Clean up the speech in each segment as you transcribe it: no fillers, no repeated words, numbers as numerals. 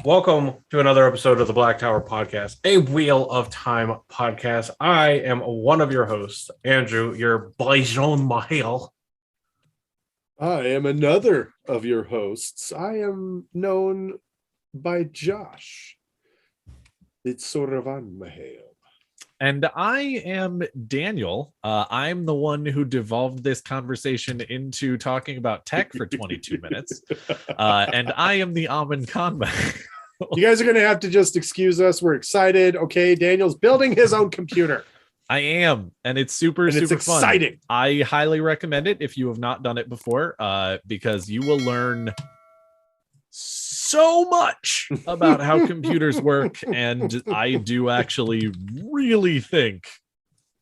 Welcome to another episode of the Black Tower Podcast, a Wheel of Time podcast. I am one of your hosts, Andrew, your Bijon Mahal. I am another of your hosts. I am known by Josh. It's Soravan Mahal. And I am Daniel. I'm the one who devolved this conversation into talking about tech for 22 minutes. And I am the Amin Khan. You guys are going to have to just excuse us. We're excited. Okay, Daniel's building his own computer. I am, and it's super exciting. Fun. I highly recommend it if you have not done it before, because you will learn so much about how computers work, and I do actually really think,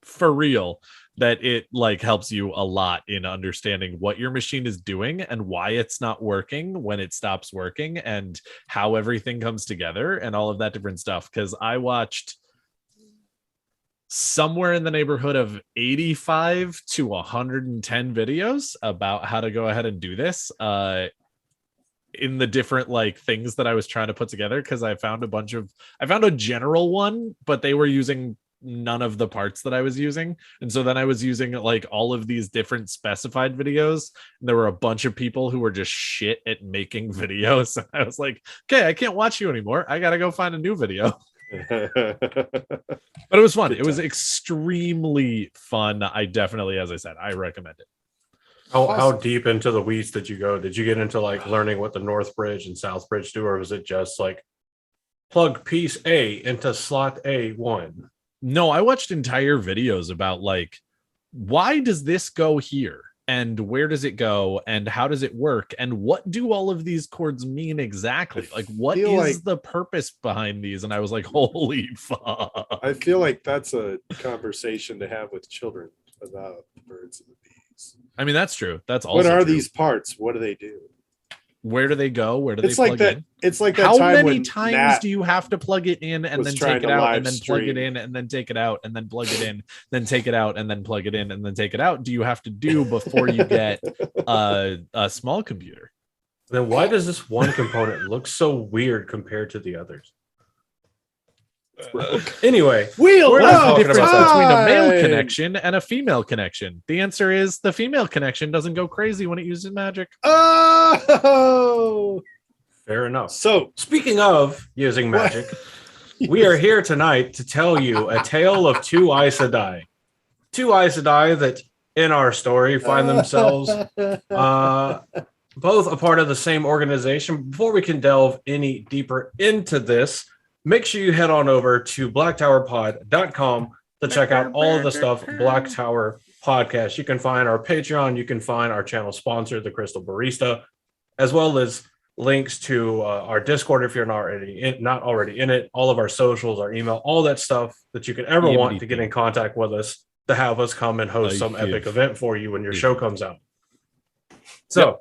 for real, that it helps you a lot in understanding what your machine is doing and why it's not working when it stops working, and how everything comes together and all of that different stuff. Because I watched somewhere in the neighborhood of 85 to 110 videos about how to go ahead and do this in the different things that I was trying to put together, because I found a general one, but they were using none of the parts that I was using. And so then I was using all of these different specified videos, and there were a bunch of people who were just shit at making videos. And I was like, okay, I can't watch you anymore. I gotta go find a new video. But it was fun. It was extremely fun. I definitely, as I said, I recommend it. How deep into the weeds did you go? Did you get into learning what the North Bridge and South Bridge do, or was it just plug piece A into slot A1? No, I watched entire videos about why does this go here, and where does it go, and how does it work, and what do all of these chords mean exactly? What is the purpose behind these? And I was like, holy fuck. I feel like that's a conversation to have with children about the birds and the bees. I mean, that's true. That's also what are true. These parts? What do they do? Where do they go? Where do they plug in? It's like that. How time many when times Nat do you have to plug it in and then take it out and then plug it in and then take it out and then plug it in, then take it out and then plug it in and then take it out? Do you have to do before you get a small computer? Then why does this one component look so weird compared to the others? Anyway, we're not talking about between a male connection and a female connection. The answer is the female connection doesn't go crazy when it uses magic. Oh, fair enough. So, speaking of using magic, we are here tonight to tell you a tale of two Aes Sedai. Two Aes Sedai that, in our story, find themselves both a part of the same organization. Before we can delve any deeper into this, make sure you head on over to blacktowerpod.com to check out all of the stuff Black Tower Podcast. You can find our Patreon. You can find our channel sponsor, The Crystal Barista, as well as links to our Discord if you're not already in it, all of our socials, our email, all that stuff that you could ever want to get in contact with us, to have us come and host some epic event for you when your show comes out. So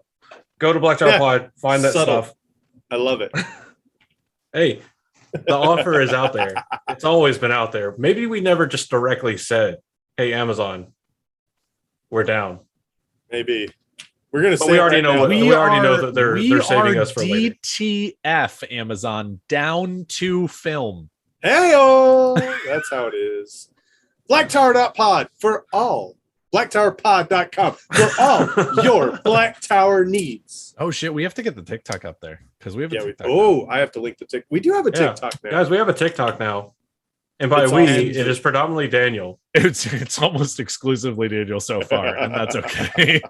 go to Black Tower Pod, find that stuff. I love it. Hey, the offer is out there. It's always been out there. Maybe we never just directly said, hey, Amazon, we're down. Maybe. We're going to say we already know that they're saving us for later. DTF, Amazon, down to film. Hey-o! That's how it is. Blacktower.pod for all. Blacktowerpod.com for all your Black Tower needs. Oh shit, we have to get the TikTok up there because we have a TikTok. I have to link the TikTok. We do have a TikTok now. Guys, we have a TikTok now. And by it is predominantly Daniel. It's almost exclusively Daniel so far, and that's okay.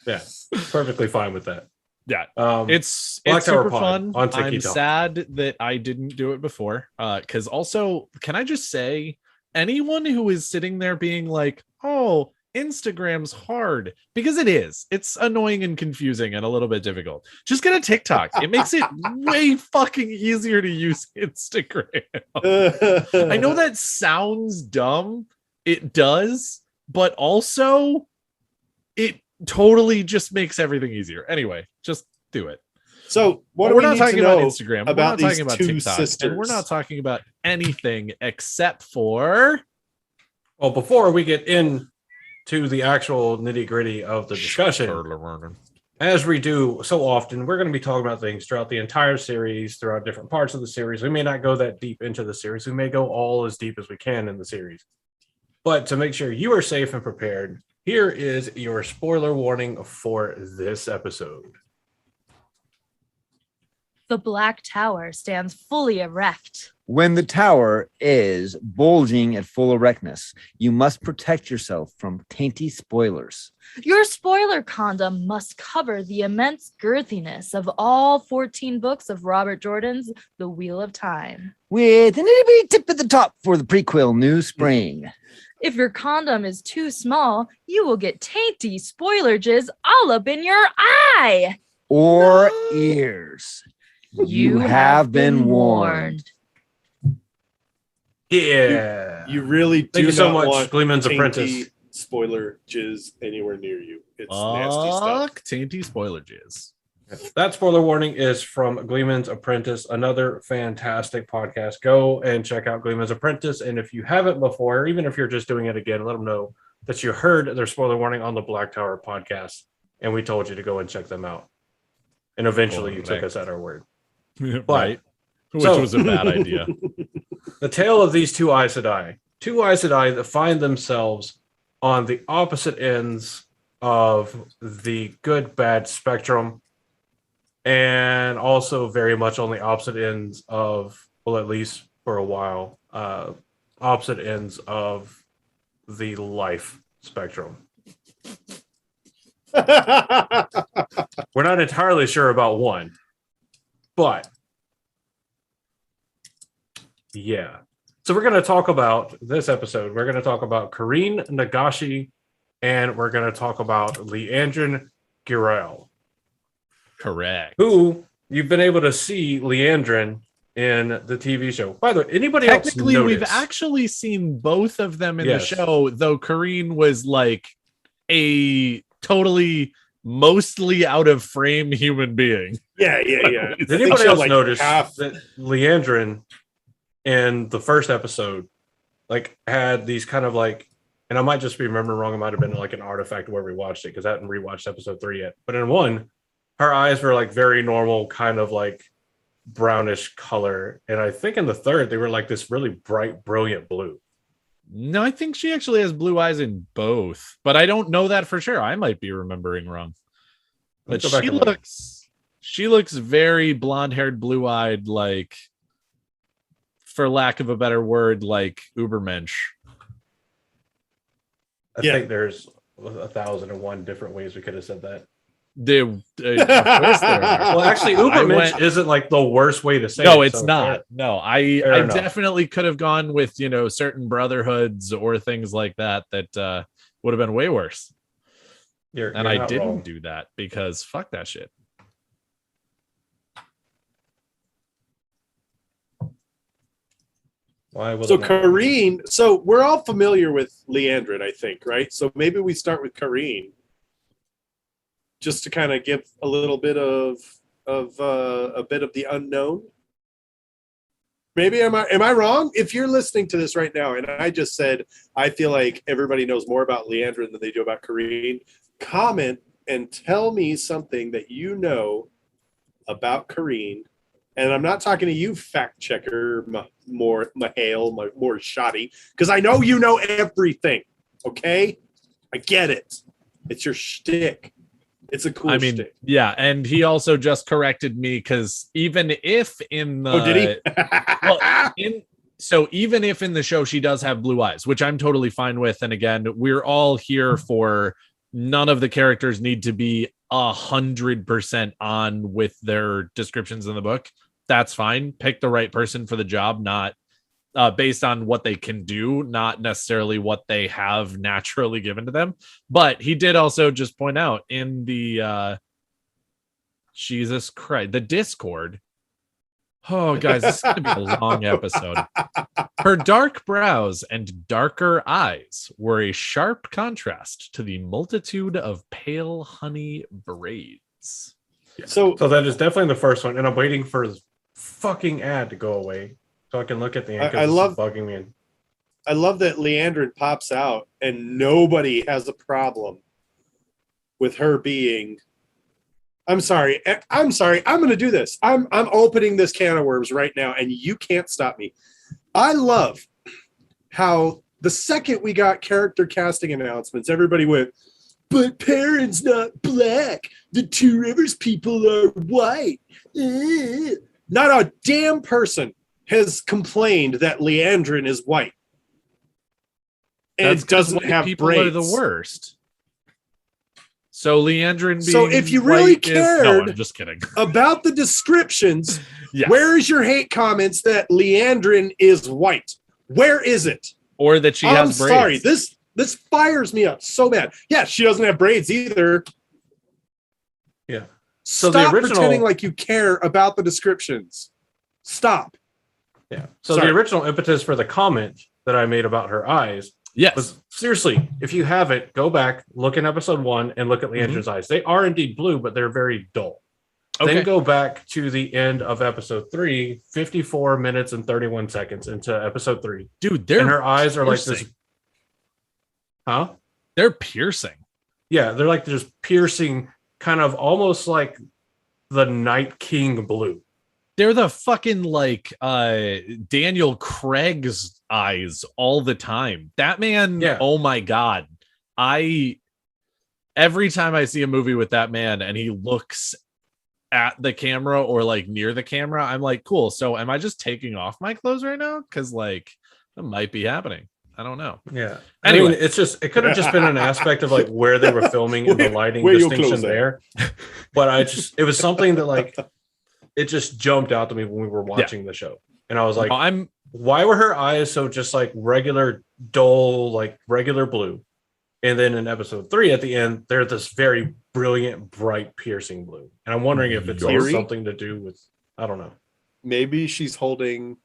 Yeah, perfectly fine with that. Yeah, it's super fun. I'm sad that I didn't do it before. Because also, can I just say, anyone who is sitting there being like, oh, Instagram's hard, because it is. It's annoying and confusing and a little bit difficult. Just get a TikTok. It makes it way fucking easier to use Instagram. I know that sounds dumb. It does, but also it totally just makes everything easier. Anyway, just do it. So we're not talking about Instagram. About we're not these talking about two TikTok, sisters. and we're not talking about anything except for. Well, before we get in to the actual nitty gritty of the discussion, as we do so often, we're going to be talking about things throughout the entire series, throughout different parts of the series. We may not go that deep into the series. We may go all as deep as we can in the series. But to make sure you are safe and prepared, here is your spoiler warning for this episode. The Black Tower stands fully erect. When the tower is bulging at full erectness, you must protect yourself from tainty spoilers. Your spoiler condom must cover the immense girthiness of all 14 books of Robert Jordan's The Wheel of Time. With an itty-bitty tip at the top for the prequel New Spring. If your condom is too small, you will get tainty spoiler jizz all up in your eye. Or ears. You have been warned. Yeah. You really do. Thank you so much, want Gleeman's tainty Apprentice. Spoiler jizz anywhere near you. It's nasty stuff. Tainty spoiler jizz. That spoiler warning is from Gleeman's Apprentice, another fantastic podcast. Go and check out Gleeman's Apprentice. And if you haven't before, or even if you're just doing it again, let them know that you heard their spoiler warning on the Black Tower podcast. And we told you to go and check them out. And eventually you took us at our word. Right. Which was a bad idea. The tale of these two Aes Sedai. Two Aes Sedai that find themselves on the opposite ends of the good-bad spectrum, and also very much on the opposite ends of, well, at least for a while, opposite ends of the life spectrum. We're not entirely sure about one, but yeah. So we're going to talk about this episode. We're going to talk about Kerene Nagashi, and we're going to talk about Liandrin Guirale. Correct. Who you've been able to see Liandrin in the TV show. By the way, anybody else Technically, notice? we've actually seen both of them in the show, though Karine was like a totally mostly out of frame human being. Yeah. Did anybody else notice that Liandrin in the first episode like had these kind of like, and I might just be remembering wrong, it might have been like an artifact where we watched it because I hadn't rewatched episode 3 yet. But in one, her eyes were like very normal, kind of like brownish color. And I think in the third, they were like this really bright, brilliant blue. No, I think she actually has blue eyes in both, but I don't know that for sure. I might be remembering wrong. But she looks very blonde-haired, blue-eyed, like, for lack of a better word, like Ubermensch. I think there's 1,001 different ways we could have said that. Of course there are. Well, actually, Ubermensch isn't like the worst way to say it. No, it's not. No, I definitely could have gone with, certain brotherhoods or things like that would have been way worse. I didn't do that because fuck that shit. So Karine, so we're all familiar with Liandrin, I think, right? So maybe we start with Karine, just to kind of give a little bit of the unknown. Maybe am I wrong? If you're listening to this right now, and I just said I feel like everybody knows more about Liandrin than they do about Karine, comment and tell me something that you know about Karine. And I'm not talking to you, fact checker, Mahale, more shoddy, because I know you know everything. Okay, I get it. It's your shtick. It's a cool shtick. Yeah, and he also just corrected me because even if in the did he? Even if in the show she does have blue eyes, which I'm totally fine with, and again, we're all here for none of the characters need to be 100% on with their descriptions in the book. That's fine. Pick the right person for the job, not based on what they can do, not necessarily what they have naturally given to them. But he did also just point out in the Jesus Christ, the Discord. Oh, guys, this is going to be a long episode. Her dark brows and darker eyes were a sharp contrast to the multitude of pale honey braids. So that is definitely the first one, and I'm waiting for the fucking ad to go away so I can look at the end. I love bugging me. I love that Liandrin pops out and nobody has a problem with her being I'm sorry. I'm going to do this. I'm opening this can of worms right now, and you can't stop me. I love how the second we got character casting announcements, everybody went, but Perrin's not black. The Two Rivers people are white. Not a damn person has complained that Liandrin is white. And doesn't have people braids. Are the worst. So Liandrin being so if you really cared no, I'm just kidding. about the descriptions, yes. Where is your hate comments that Liandrin is white? Where is it? Or that she has braids. I'm sorry. This fires me up so bad. Yeah, she doesn't have braids either. Yeah. So Stop the original, pretending like you care about the descriptions. Stop. Yeah. So the original impetus for the comment that I made about her eyes was, seriously, if you haven't, go back, look in episode 1 and look at Leandrin's eyes. They are indeed blue, but they're very dull. Okay. Then go back to the end of episode 3, 54 minutes and 31 seconds into episode 3. Dude, and her eyes are piercing. Like this. Huh? They're piercing. Yeah, they're like just piercing, kind of almost like the Night King blue. They're the fucking like Daniel Craig's eyes all the time. That man, oh my God. Every time I see a movie with that man and he looks at the camera or like near the camera, I'm like, cool. So am I just taking off my clothes right now? Because like that might be happening. I don't know. Yeah. Anyway, it could have just been an aspect of like where they were filming and the lighting distinction there. But it was something that like, it just jumped out to me when we were watching the show. And I was like, why were her eyes so just like regular, dull, like regular blue? And then in episode 3 at the end, they're this very brilliant, bright, piercing blue. And I'm wondering if it's something to do with, I don't know. Maybe she's holding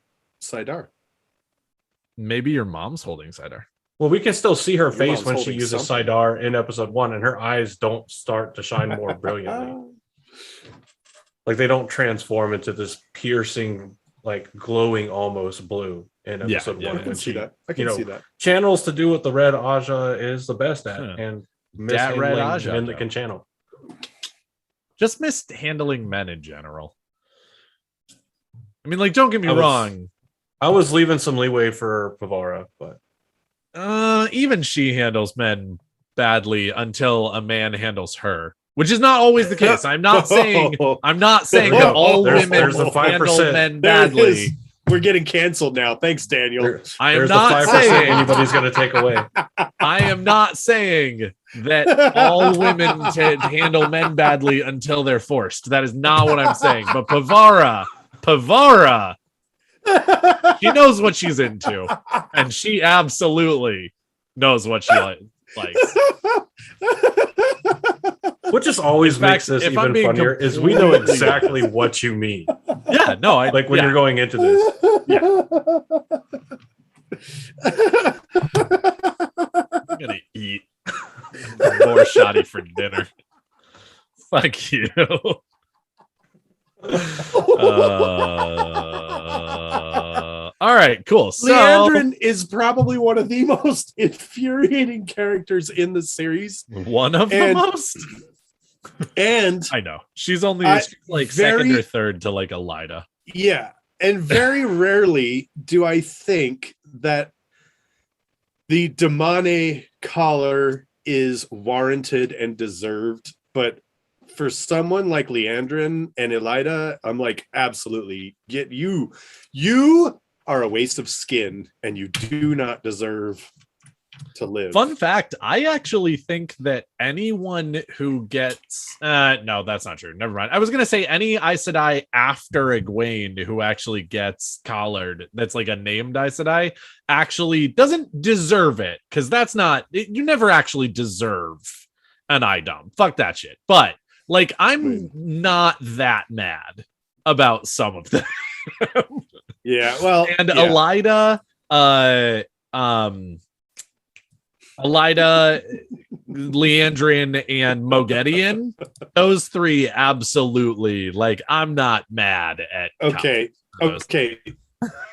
Saidar. Maybe your mom's holding Saidar. Well, we can still see her face when she uses Saidar in episode 1, and her eyes don't start to shine more brilliantly. Like they don't transform into this piercing, like glowing almost blue in episode 1. I can see that. I can see that. Channels to do what the Red Aja is the best at, and Red Aja men that can channel. Just mishandling men in general. I mean, like, don't get me wrong. I was leaving some leeway for Pavara, but even she handles men badly until a man handles her, which is not always the case. I'm not saying that all women handle men badly. We're getting canceled now. Thanks, Daniel. I am not saying anybody's going to take away. I am not saying that all women handle men badly until they're forced. That is not what I'm saying. But Pavara, she knows what she's into, and she absolutely knows what she likes. What just always makes this even funnier is we know exactly what you mean. Yeah, no, like when you're going into this. Yeah. I'm gonna eat more shoddy for dinner. Fuck you. All right, cool. So Liandrin is probably one of the most infuriating characters in the series. One of the most. And I know she's only second or third to like Elida. Yeah, and very rarely do I think that the Damane collar is warranted and deserved, but for someone like Liandrin and Elida, I'm like, absolutely, get you. You are a waste of skin, and you do not deserve to live. Fun fact, I actually think that anyone who gets no, that's not true. Never mind. I was gonna say any Aes Sedai after Egwene who actually gets collared, that's like a named Aes Sedai, actually doesn't deserve it, because that's not you never actually deserve an item. Fuck that shit. But like, I'm not that mad about some of them. Yeah, well, and Elida, Liandrin, and Mogedion, those three absolutely, like, I'm not mad at. Okay.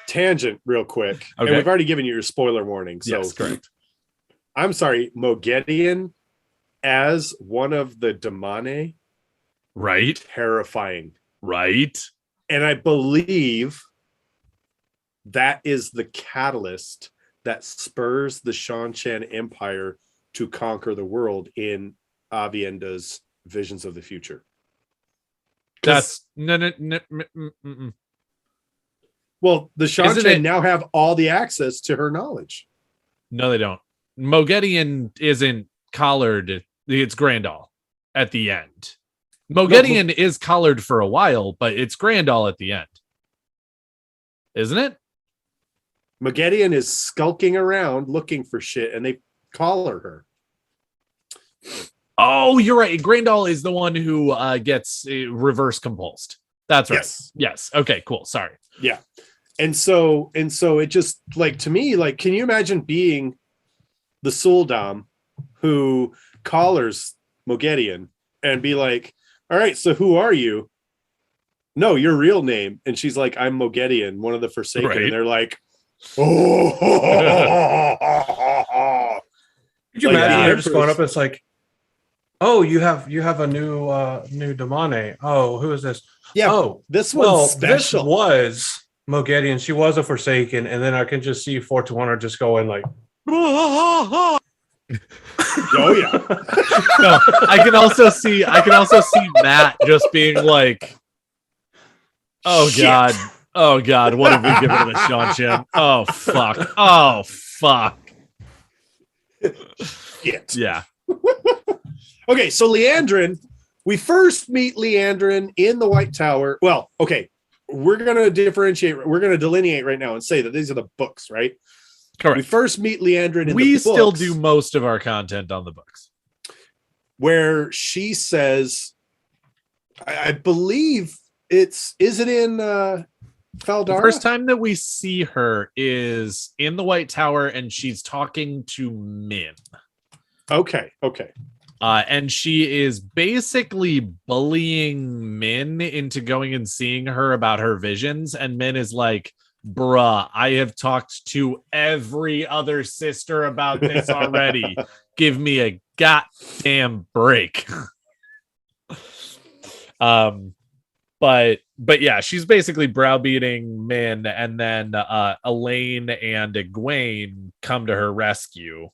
Tangent real quick. Okay. And we've already given you your spoiler warning. So yes, correct. I'm sorry, Mogedion as one of the Damane. Right. Terrifying. Right. And I believe that is the catalyst that spurs the Shan-Chan Empire to conquer the world in Avienda's Visions of the Future. That's no. Well, the Shan-Chan now have all the access to her knowledge. No, they don't. Moghedian isn't collared. It's Grandal at the end. Moghedian is collared for a while, but it's Grandal at the end. Isn't it? Moghedian is skulking around looking for shit, and they collar her. Oh, you're right. Grandal is the one who gets reverse compulsed. That's right. Yes. Okay, cool. Sorry. Yeah. And so it just, like, to me, like, can you imagine being the Suldam who collars Moghedian and be like, all right, so who are you? No, your real name. And she's like, I'm Moghedian, one of the Forsaken. Right. And they're like, oh. Could you imagine they're just going up? It's like, oh, you have a new Damane. Oh, who is this? Yeah. Oh, this one's special. This was Moghedian. She was a Forsaken, and then I can just see 421 just going like, oh yeah. No, I can also see Matt just being like, oh shit. God, what have we given to the Shan-Chan? Oh fuck. Shit. Yeah. Okay, so Liandrin, we first meet Liandrin in the White Tower. Well, okay, we're gonna delineate right now and say that these are the books, right? Correct. We first meet Liandrin in the books. We still do most of our content on the books. Where she says, I believe is it in Faldara? The first time that we see her is in the White Tower, and she's talking to Min. Okay. And she is basically bullying Min into going and seeing her about her visions. And Min is like, bruh, I have talked to every other sister about this already. Give me a goddamn break. But yeah, she's basically browbeating Min, and then Elaine and Egwene come to her rescue.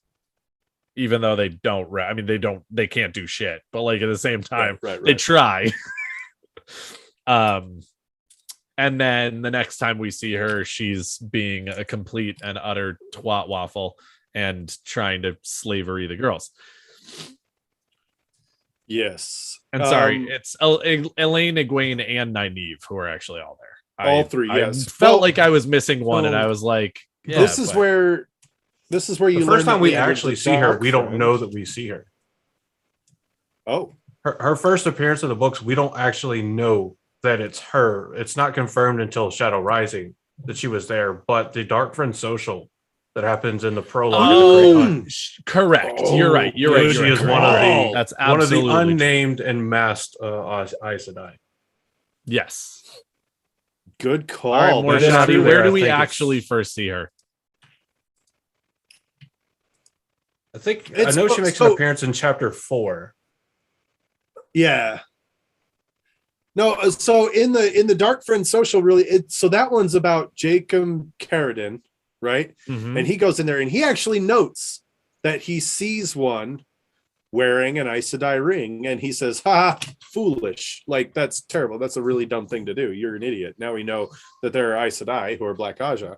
Even though they don't, they can't do shit, but like at the same time, right. They try. And then the next time we see her, she's being a complete and utter twat waffle and trying to slavery the girls. Yes. And sorry, it's Elaine, Egwene, and Nynaeve who are actually all there. All three, yes. I felt like I was missing one, and I was like, yeah, this is where you the first time we actually see her, we don't know that we see her. Oh. Her first appearance in the books, we don't actually know that it's her. It's not confirmed until Shadow Rising that she was there, but the Dark Friend social that happens in the prologue. Oh, correct. You're right. She is one of the that's one of the unnamed and masked Aes Sedai. Yes. Good call. All right, Morshabi, where do we actually first see her? I know she makes an appearance in chapter 4. Yeah. No, so in the Dark Friend social, really, so that one's about Jacob Kerene, right? Mm-hmm. And he goes in there and he actually notes that he sees one wearing an Aes Sedai ring, and he says, "Ha, foolish! Like that's terrible. That's a really dumb thing to do. You're an idiot." Now we know that there are Aes Sedai who are Black Aja,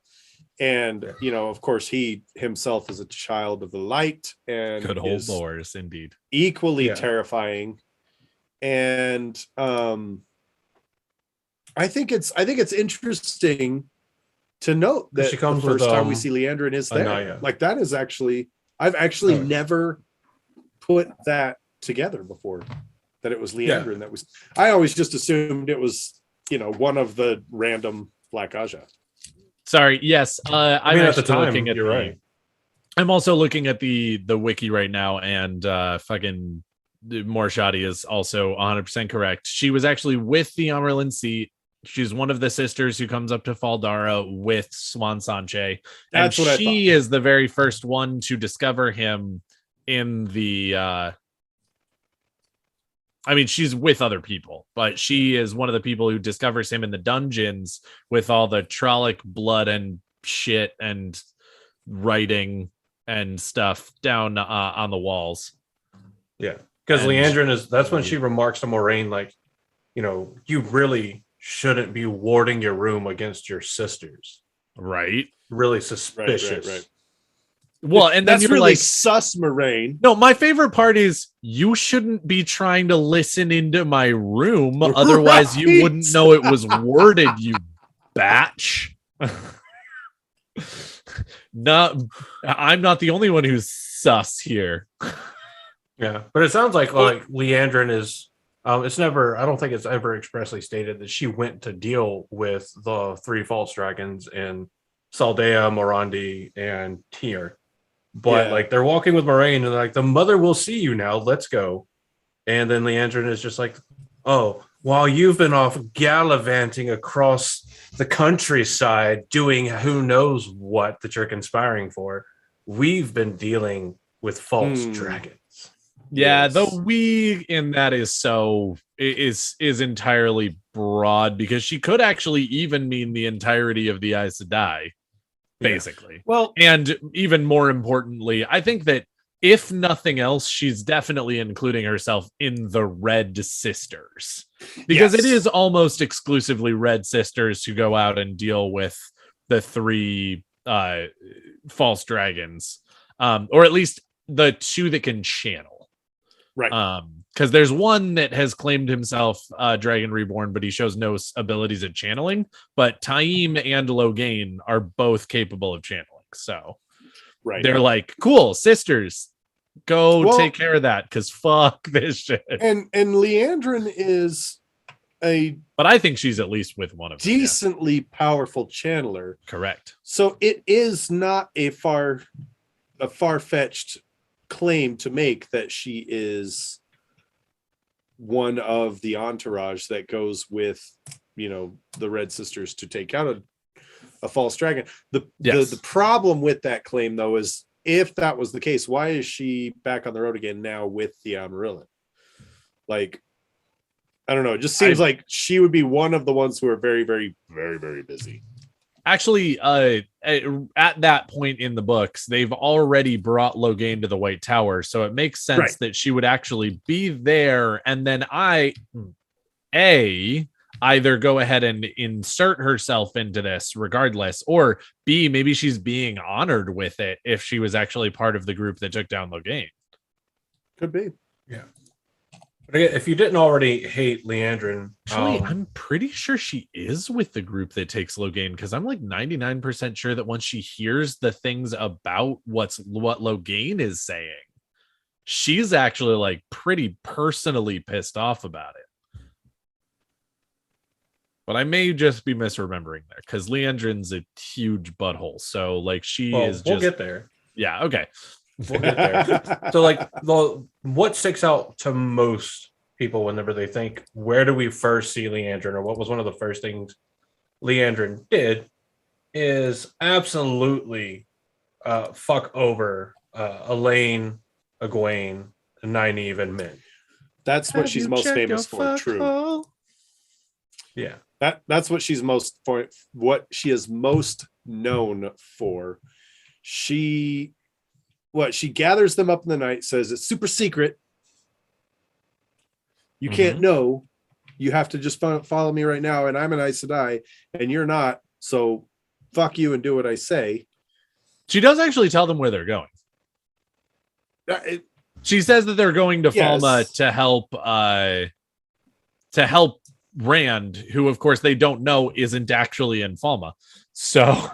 and of course, he himself is a child of the light, and good old lords, indeed, equally terrifying. And I think it's interesting to note that she comes the first with, time we see Liandrin is there. Anaya. Like that is actually, I've actually never put that together before, that it was Liandrin that was. I always just assumed it was one of the random Black Aja. Sorry, yes, I'm at the time looking at you're right. I'm also looking at the wiki right now, and fucking Morshadi is also 100% correct. She was actually with the Amaryllis Seat. She's one of the sisters who comes up to Faldara with Swan Sanche. And she is the very first one to discover him in the I mean, she's with other people, but she is one of the people who discovers him in the dungeons with all the Trolloc blood and shit and writing and stuff down on the walls. Yeah, because Liandrin that's when she remarks to Moraine, like, you know, you really shouldn't be warding your room against your sisters. Right. Really suspicious. Right. Well, and that's then really like, sus, Moraine. No, my favorite part is you shouldn't be trying to listen into my room. Otherwise, you wouldn't know it was worded, you batch. I'm not the only one who's sus here. Yeah, but it sounds like Liandrin is. It's never. I don't think it's ever expressly stated that she went to deal with the 3 false dragons in Saldea, Morandi, and Tyr. But like they're walking with Moraine and like the mother will see you now. Let's go. And then Liandrin is just like, oh, while you've been off gallivanting across the countryside doing who knows what that you're conspiring for, we've been dealing with false dragons. Yeah, yes. the we in that is entirely broad because she could actually even mean the entirety of the Aes Sedai. Basically. Well, and even more importantly, I think that if nothing else, she's definitely including herself in the Red Sisters because it is almost exclusively Red Sisters who go out and deal with the 3 false dragons, or at least the 2 that can channel. Right. Because there's one that has claimed himself Dragon Reborn, but he shows no abilities at channeling. But Taim and Logain are both capable of channeling. So they're like, cool, sisters, take care of that because fuck this shit. And Liandrin is but I think she's at least with one of them. Decently powerful channeler. Correct. So it is not a far-fetched claim to make that she is one of the entourage that goes with, you know, the Red Sisters to take out a false dragon. The problem with that claim though is if that was the case, why is she back on the road again now with the Amarillan? Like, I don't know. It just seems like she would be one of the ones who are very, very, very, very busy. Actually, at that point in the books, they've already brought Logain to the White Tower, so it makes sense that she would actually be there, and then either go ahead and insert herself into this regardless, or B, maybe she's being honored with it if she was actually part of the group that took down Logain. Could be. Yeah. But if you didn't already hate Liandrin, actually, I'm pretty sure she is with the group that takes Logain because I'm like 99% sure that once she hears the things about what Logain is saying, she's actually like pretty personally pissed off about it. But I may just be misremembering there because Liandrin's a huge butthole. So like we'll get there. Yeah. Okay. We'll get there. So like what sticks out to most people whenever they think, where do we first see Liandrin, or what was one of the first things Liandrin did, is absolutely fuck over Elaine, Egwene, Nynaeve, and Min. That's what she's most famous for. True. Hole? Yeah. That's what she's most for. What she is most known for. She gathers them up in the night, says it's super secret. You can't know. You have to just follow me right now, and I'm an Aes Sedai, and you're not. So fuck you and do what I say. She does actually tell them where they're going. She says that they're going to Falma to help Rand, who of course they don't know isn't actually in Falma. So.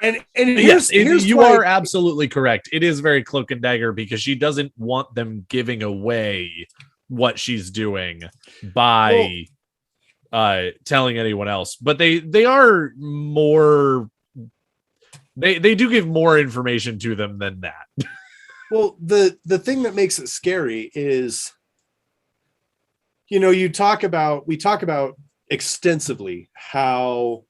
And here's you are absolutely correct. It is very cloak and dagger because she doesn't want them giving away what she's doing by telling anyone else. But they are more. They do give more information to them than that. Well, the thing that makes it scary is, you know, we talk about extensively how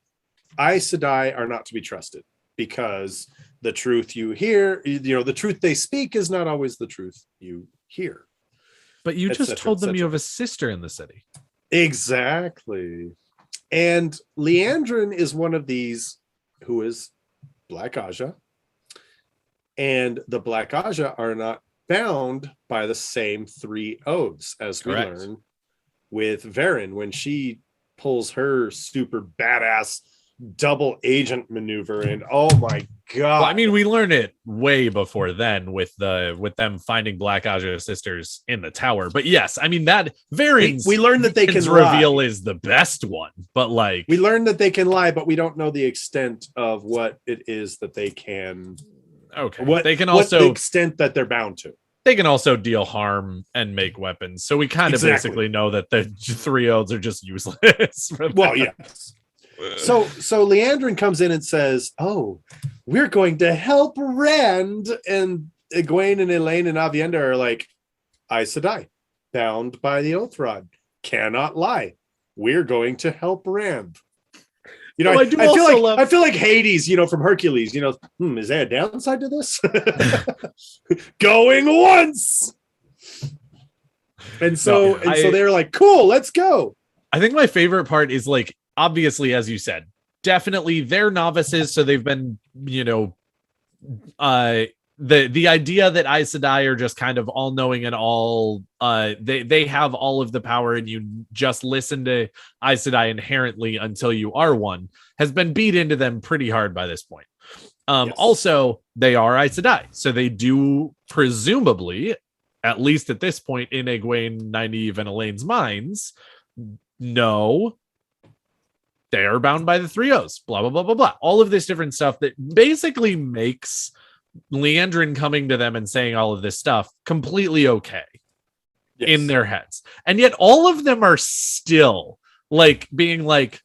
Aes Sedai are not to be trusted. Because the truth you hear, you know, the truth they speak is not always the truth you hear. But you just told them you have a sister in the city. Exactly. And Liandrin is one of these who is Black Aja. And the Black Aja are not bound by the same 3 oaths as we learn with Varen when she pulls her super badass double agent maneuver. And oh my god. Well, I mean, we learned it way before then with them finding Black Aja sisters in the tower. But yes, I mean that Varen's we learned that they can reveal lie. Is the best one. But like we learned that they can lie, but we don't know the extent of what it is that they can. Okay. What they can also the extent that they're bound to. They can also deal harm and make weapons. So we kind of basically know that the 3 oaths are just useless. Well, yes. So Liandrin comes in and says, "Oh, we're going to help Rand." And Egwene and Elaine and Avienda are like, Aes Sedai, bound by the oath rod, cannot lie. We're going to help Rand. You know, I feel like Hades, from Hercules, is there a downside to this? Going once. And so they're like, cool, let's go. I think my favorite part is like, obviously, as you said, definitely they're novices. So they've been, the idea that Aes Sedai are just kind of all knowing and all they have all of the power and you just listen to Aes Sedai inherently until you are one has been beat into them pretty hard by this point. Yes. Also, they are Aes Sedai, so they do presumably, at least at this point in Egwene, Nynaeve, and Elaine's minds, know they are bound by the 3 oaths, blah, blah, blah, blah, blah. All of this different stuff that basically makes Liandrin coming to them and saying all of this stuff completely okay in their heads. And yet all of them are still like being like,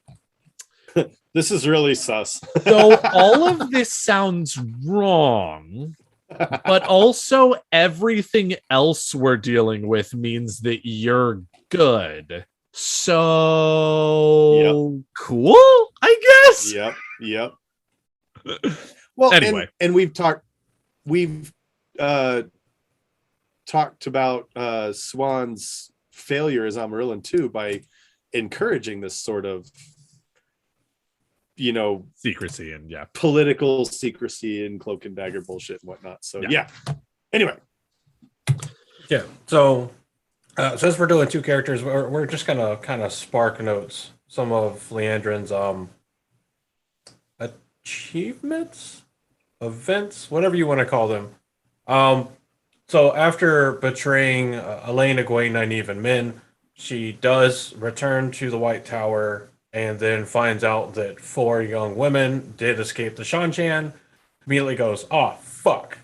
this is really sus. so all of this sounds wrong, but also everything else we're dealing with means that you're good. So cool, I guess. Yep. Well, anyway, and we've talked about Swan's failure as Amarillan too by encouraging this sort of secrecy and political secrecy and cloak and dagger bullshit and whatnot. So anyway, so since we're doing 2 characters, we're just gonna kind of spark notes some of Liandrin's achievements, events, whatever you want to call them. So after betraying Elaine, Egwene, Nynaeve, and Min, she does return to the White Tower and then finds out that 4 young women did escape the Shanchan. Immediately goes, oh, fuck.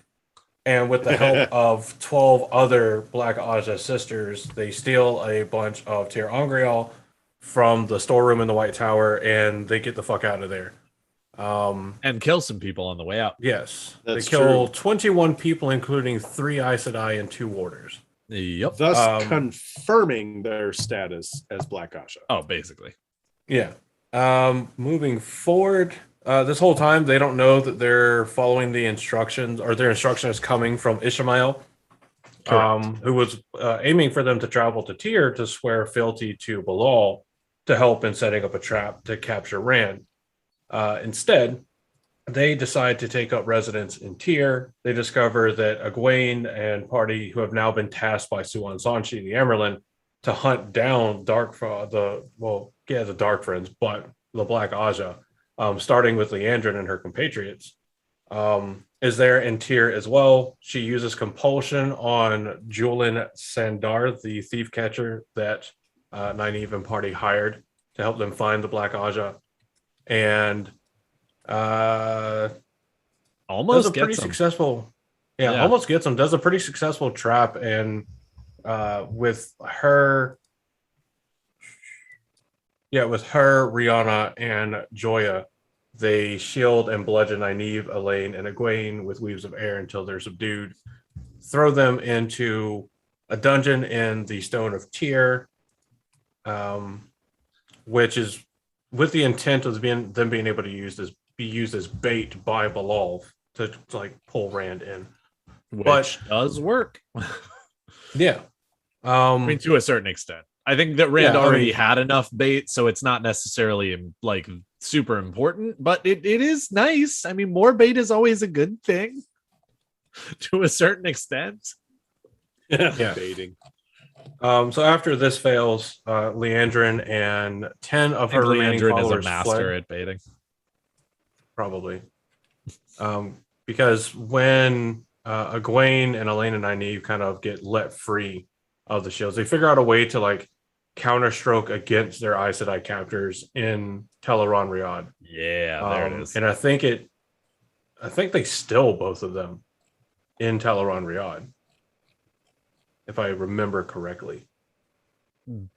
And with the help of 12 other Black Aja sisters, they steal a bunch of Tir Angreal from the storeroom in the White Tower, and they get the fuck out of there. And kill some people on the way out. Yes. That's they kill true. 21 people, including 3 Aes Sedai and 2 warders. Yep. Thus confirming their status as Black Aja. Oh, basically. Yeah. Moving forward, this whole time they don't know that they're following the instructions, or their instruction is coming from Ishmael, who was aiming for them to travel to Tyr to swear fealty to Balal to help in setting up a trap to capture Rand. Instead, they decide to take up residence in Tyr. They discover that Egwene and party, who have now been tasked by Suan Sanchi, the Emerlin, to hunt down the Dark Friends, but the Black Aja, starting with Liandrin and her compatriots, is there in Tyr as well. She uses compulsion on Julian Sandar, the thief catcher that Nynaeve and party hired to help them find the Black Aja, and almost does a pretty successful, almost gets them. Does a pretty successful trap, and with her, Rihanna and Joya, they shield and bludgeon Nynaeve, Elaine, and Egwene with weaves of air until they're subdued. Throw them into a dungeon in the Stone of Tyr, which is with the intent of them being able to be used as bait by Balal to like pull Rand in, which does work. Yeah. I mean, to a certain extent. I think that Rand already had enough bait, so it's not necessarily like super important, but it is nice. I mean, more bait is always a good thing to a certain extent. Yeah. Baiting. So after this fails, Liandrin and 10 of her remaining followers is a master at baiting. Probably. Because when Egwene and Elaine and Nynaeve kind of get let free of the shields, they figure out a way to like counterstroke against their Aes Sedai captors in Teleron Riyadh. Yeah, there it is. And I think they still both of them in Teleron Riyadh, if I remember correctly.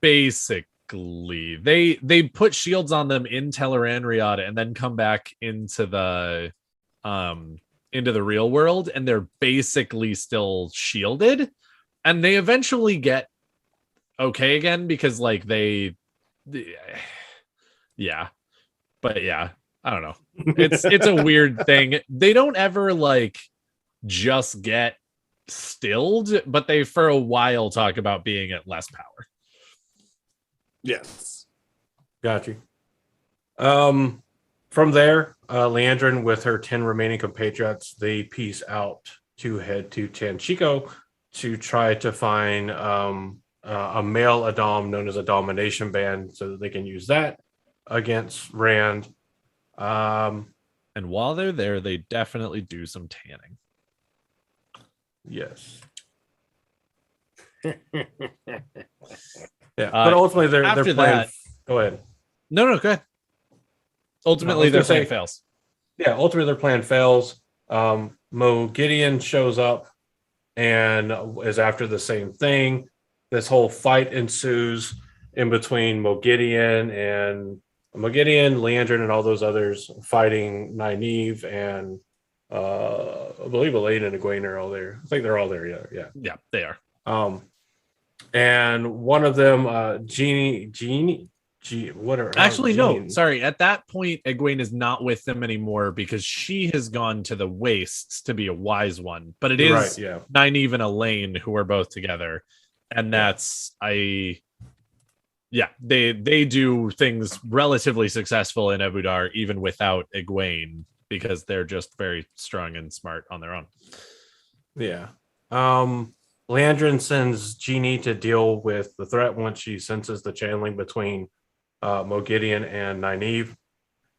Basically, they put shields on them in Teleron Riyadh and then come back into the real world, and they're basically still shielded, and they eventually get okay again because like I don't know. It's a weird thing. They don't ever like just get stilled, but they for a while talk about being at less power. Yes. Got you. From there, Liandrin with her 10 remaining compatriots, they peace out to head to Tanchico to try to find a male Adam known as a domination band so that they can use that against Rand. And while they're there, they definitely do some tanning. Yes. Yeah, but ultimately their plan. That, go ahead. No, go ahead. Ultimately, their plan fails. Yeah, ultimately their plan fails. Mo Gideon shows up and is after the same thing. This whole fight ensues in between Mo Gideon, Liandrin, and all those others fighting Nynaeve and I believe Elaine and Egwene are all there. I think they're all there. Yeah, they are. And one of them, Jeannie, whatever. Actually, no, sorry. At that point, Egwene is not with them anymore because she has gone to the wastes to be a wise one. But it is Nynaeve and Elaine who are both together, and that's they do things relatively successful in Ebudar even without Egwene because they're just very strong and smart on their own. Yeah. Liandrin sends Jeannie to deal with the threat once she senses the channeling between Mo Gideon and Nynaeve.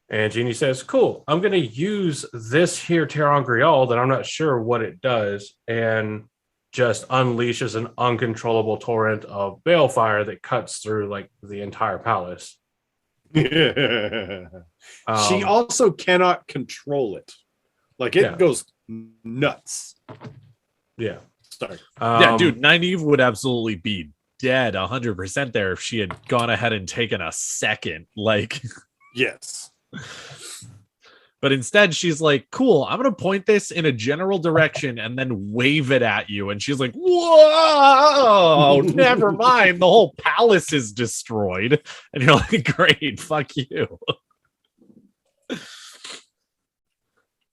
And Jeannie says, cool, I'm going to use this here Terran Grial that I'm not sure what it does, and just unleashes an uncontrollable torrent of balefire that cuts through like the entire palace. She also cannot control it. Like it goes nuts. Yeah. Sorry. Dude, Nynaeve would absolutely be dead 100% there if she had gone ahead and taken a second. Like, yes. But instead, she's like, cool, I'm going to point this in a general direction and then wave it at you. And she's like, whoa, never mind. The whole palace is destroyed. And you're like, great, fuck you.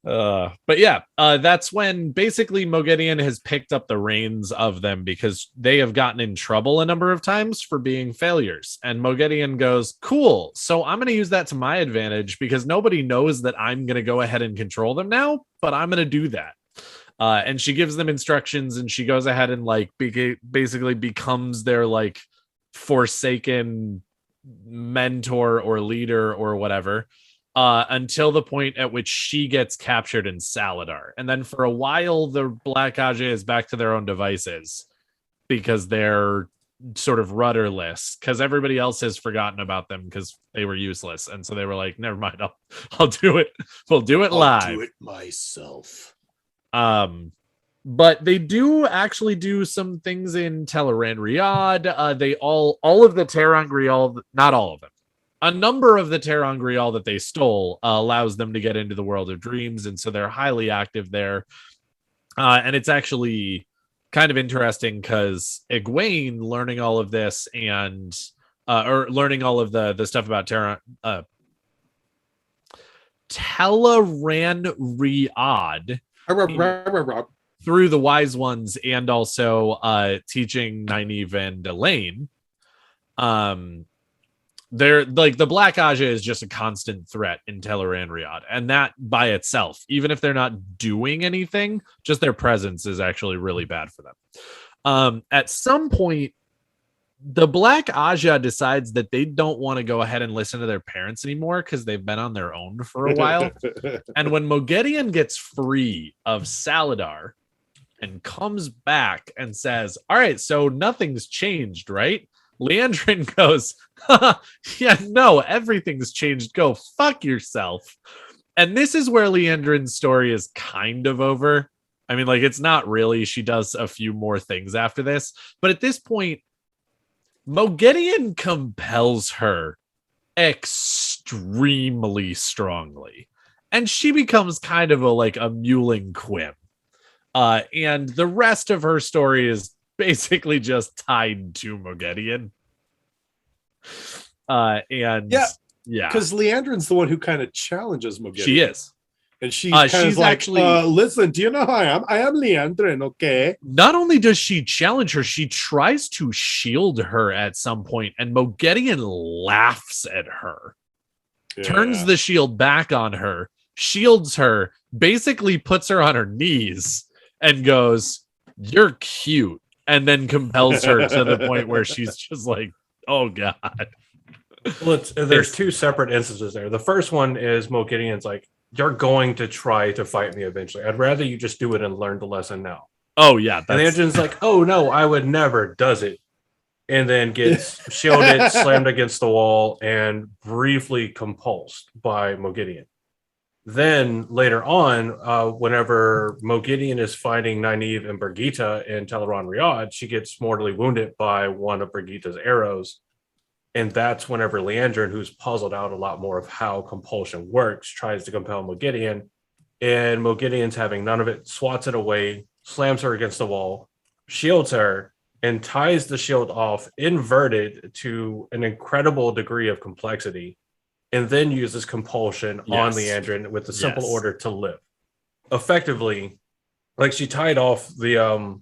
But yeah, that's when basically Mo Gideon has picked up the reins of them because they have gotten in trouble a number of times for being failures. And Mo Gideon goes, cool, so I'm going to use that to my advantage because nobody knows that I'm going to go ahead and control them now, but I'm going to do that. And she gives them instructions and she goes ahead and like basically becomes their like forsaken mentor or leader or whatever. Until the point at which she gets captured in Saladar. And then for a while, the Black Aja is back to their own devices because they're sort of rudderless because everybody else has forgotten about them because they were useless. And so they were like, never mind, I'll do it. We'll do it live. I'll do it myself. But they do actually do some things in Teleran Riyadh. They all of the Terran Grial, not all of them. A number of the Terran Grial that they stole allows them to get into the world of dreams, and so they're highly active there. And it's actually kind of interesting because Egwene learning all of this and or learning all of the stuff about Teleran Riyadh through the Wise Ones and also teaching Nynaeve and Elaine. They're like, the Black Aja is just a constant threat in Teleran Riyadh, and that by itself, even if they're not doing anything, just their presence is actually really bad for them. At some point, the Black Aja decides that they don't want to go ahead and listen to their parents anymore because they've been on their own for a while. And when Moghedien gets free of Saladar and comes back and says, all right, so nothing's changed, right? Liandrin goes, yeah, no, everything's changed. Go fuck yourself. And this is where Liandrin's story is kind of over. I mean, like, it's not really. She does a few more things after this. But at this point, Moghedien compels her extremely strongly. And she becomes kind of a mewling quim. And the rest of her story is basically just tied to Moghedien. Because Liandrin's the one who kind of challenges Moghedien. She is. And she's like, actually, listen, do you know who I am? I am Liandrin, okay? Not only does she challenge her, she tries to shield her at some point, and Moghedien laughs at her. Yeah. Turns the shield back on her, shields her, basically puts her on her knees, and goes, "You're cute," and then compels her to the point where she's just like, "Oh God." Well, there's two separate instances there. The first one is Moghedien's like, "You're going to try to fight me eventually. I'd rather you just do it and learn the lesson now." Oh yeah, and Liandrin's like, "Oh no, I would never." Does it, and then gets shielded, slammed against the wall, and briefly compulsed by Moghedien. Then later on, whenever Moghedien is fighting Nynaeve and Birgitte in Teleran Riyadh, she gets mortally wounded by one of Birgitte's arrows. And that's whenever Liandrin, who's puzzled out a lot more of how compulsion works, tries to compel Moghedien. And Moghedien's having none of it, swats it away, slams her against the wall, shields her, and ties the shield off inverted to an incredible degree of complexity, and then uses compulsion on Liandrin with the simple order to live. Effectively, like, she tied off the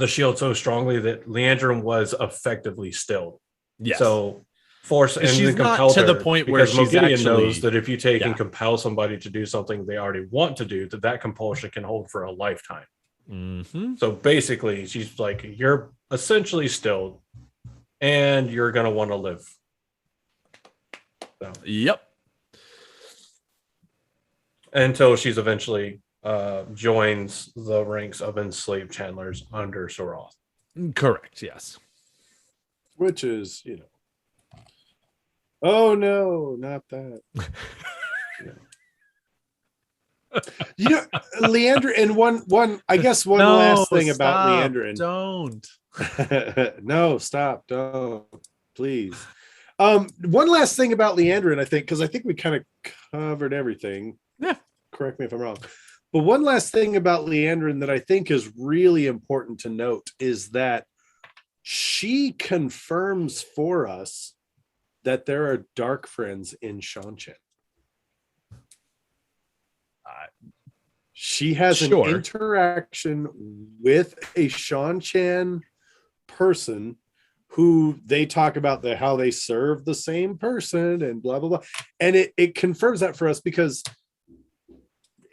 shield so strongly that Liandrin was effectively stilled. Yes. So force and she's compel not to her, the point where she's Moghedien actually knows that if you take and compel somebody to do something they already want to do, that compulsion can hold for a lifetime. Mm-hmm. So basically, she's like, you're essentially stilled, and you're gonna want to live. So. Yep. Until she's eventually joins the ranks of enslaved chandlers under Soroth. Correct. Yes. Which is, oh no, not that. Liandrin, and one I guess one last thing about Liandrin. Don't. No, stop, don't, please. One last thing about Liandrin, I think, because I think we kind of covered everything. Yeah. Correct me if I'm wrong. But one last thing about Liandrin that I think is really important to note is that she confirms for us that there are dark friends in Seanchan. She has an interaction with a Seanchan person who they talk about how they serve the same person and blah, blah, blah. And it confirms that for us because,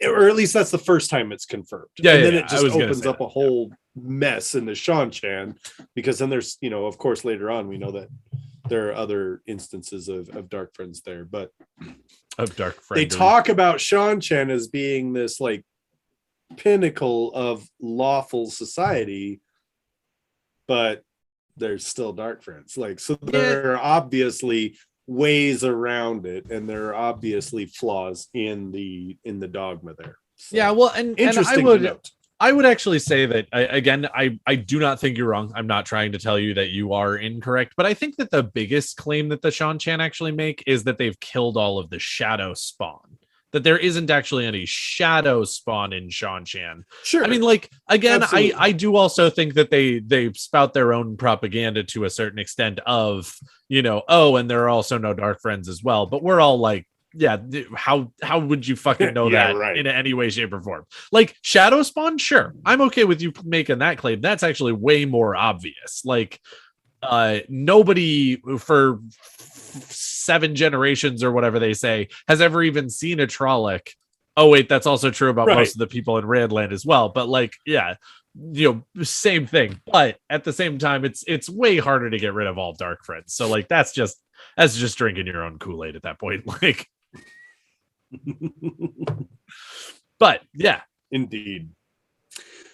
or at least that's the first time it's confirmed. And then it just opens up a whole mess in the Seanchan, because then there's, of course, later on, we know that there are other instances of dark friends there, but of dark friends. They talk about Seanchan as being this like pinnacle of lawful society, but there's still dark friends. Like, so there are obviously ways around it, and there are obviously flaws in the dogma there. So, yeah, well, and I would actually say that, again, I do not think you're wrong. I'm not trying to tell you that you are incorrect, but I think that the biggest claim that the Seanchan actually make is that they've killed all of the shadow spawn. That there isn't actually any shadow spawn in Seanchan. Sure. I mean, like, again, I do also think that they spout their own propaganda to a certain extent of, and there are also no dark friends as well. But we're all like, yeah, how would you fucking know Yeah, that right. in any way, shape, or form? Like Shadow Spawn, sure, I'm okay with you making that claim. That's actually way more obvious. Like, nobody for 7 generations or whatever they say has ever even seen a Trolloc. Oh wait, that's also true about most of the people in Randland as well. But like, yeah, same thing. But at the same time, it's way harder to get rid of all dark friends. So like, that's just drinking your own Kool-Aid at that point. Like, but yeah, indeed.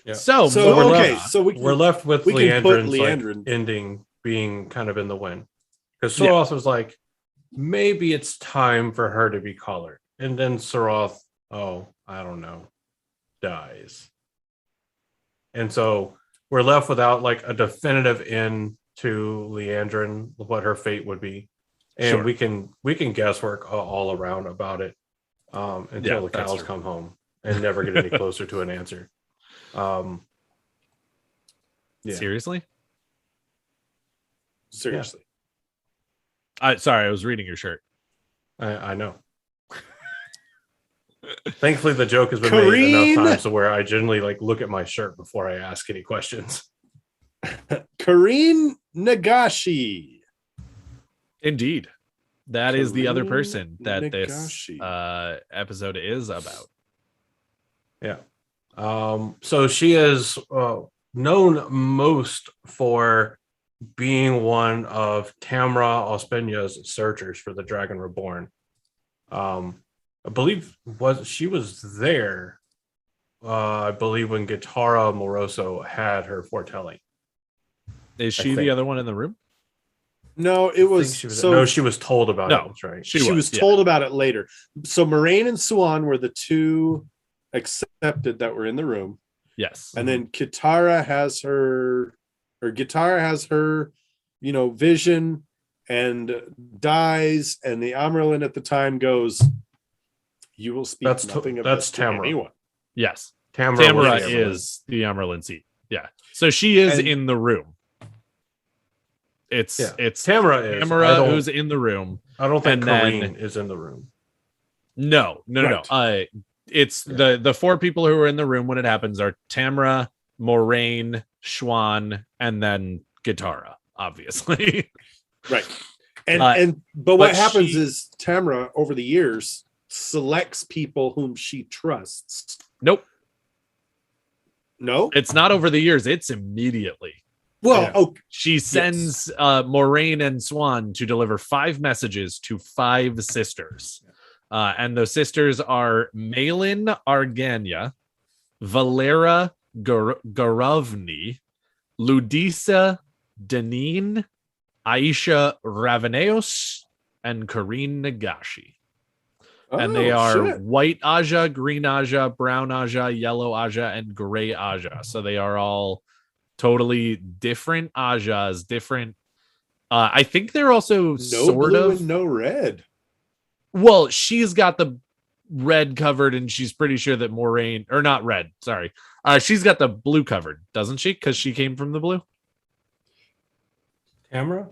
Yeah. So we're left with Liandrin's Liandrin. like ending being kind of in the wind, because Soroth was like, maybe it's time for her to be colored, and then Soroth, I don't know, dies, and so we're left without like a definitive end to Liandrin, what her fate would be, and we can guesswork all around about it until the cows come home and never get any closer to an answer. Seriously. Yeah. I was reading your shirt. I know. Thankfully, the joke has been made enough times to where I generally like look at my shirt before I ask any questions. Karine Nagashi. Indeed. That is the other Karine person that Nagashi. This episode is about. Yeah. So she is known most for being one of Tamra Ospenya's searchers for the Dragon Reborn. I believe she was there. I believe when Guitarra Moroso had her foretelling. Is she the other one in the room? No, it was. She was told about it. That's right. She was told about it later. So Moraine and Swan were the two accepted that were in the room. Yes. And then Guitarra has her vision and dies, and the Amarylline at the time goes, "You will speak nothing of this to anyone." Yes. Tamra is the Amarylline seat. Yeah. So she is in the room. It's Tamra who's in the room. I don't think Karine is in the room. No. It's the 4 people who are in the room when it happens are Tamra, Moraine, Schwan, and then Guitarra, obviously. Right. But what happens is Tamra over the years selects people whom she trusts. Nope. No? It's not over the years, it's immediately. Well, she sends Moraine and Swan to deliver 5 messages to 5 sisters. And those sisters are Malin Argania, Valera Garovni, Ludisa Denine, Aisha Raveneos, and Karine Nagashi. And they are white Aja, green Aja, brown Aja, yellow Aja, and gray Aja. So they are all totally different Ajas, different. I think they're also no red. Well, she's got the red covered, and she's pretty sure that Moraine, or not red, sorry. She's got the blue covered, doesn't she? Because she came from the blue. Tamra?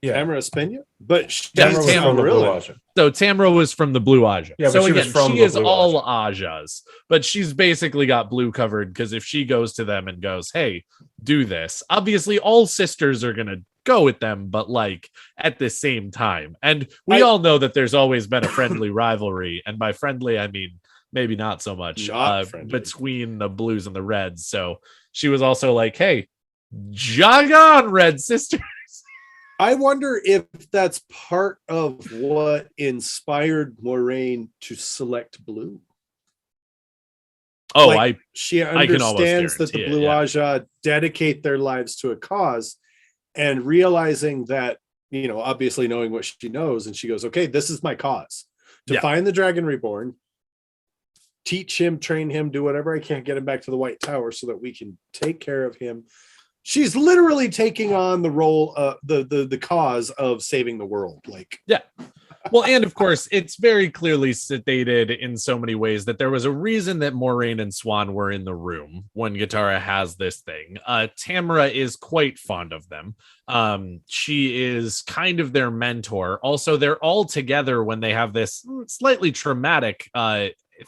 Yeah. Tamra Espena? But Tamra from the blue Aja. So Tamra was from the blue Aja. Yeah, so but she is all Ajas, but she's basically got blue covered, because if she goes to them and goes, "Hey, do this," obviously all sisters are gonna go with them, but like at the same time. And we all know that there's always been a friendly rivalry, and by friendly I mean maybe not so much between the blues and the reds. So she was also like, "Hey, jog on, red sisters." I wonder if that's part of what inspired Moraine to select blue. Oh, she understands that the Blue Aja dedicate their lives to a cause, and realizing that, obviously knowing what she knows, and she goes, "Okay, this is my cause, to find the Dragon Reborn, teach him, train him, do whatever I can, get him back to the White Tower so that we can take care of him." She's literally taking on the role of the cause of saving the world. Well, and of course, it's very clearly stated in so many ways that there was a reason that Moiraine and Swan were in the room when Katara has this thing. Tamara is quite fond of them. She is kind of their mentor. Also, they're all together when they have this slightly traumatic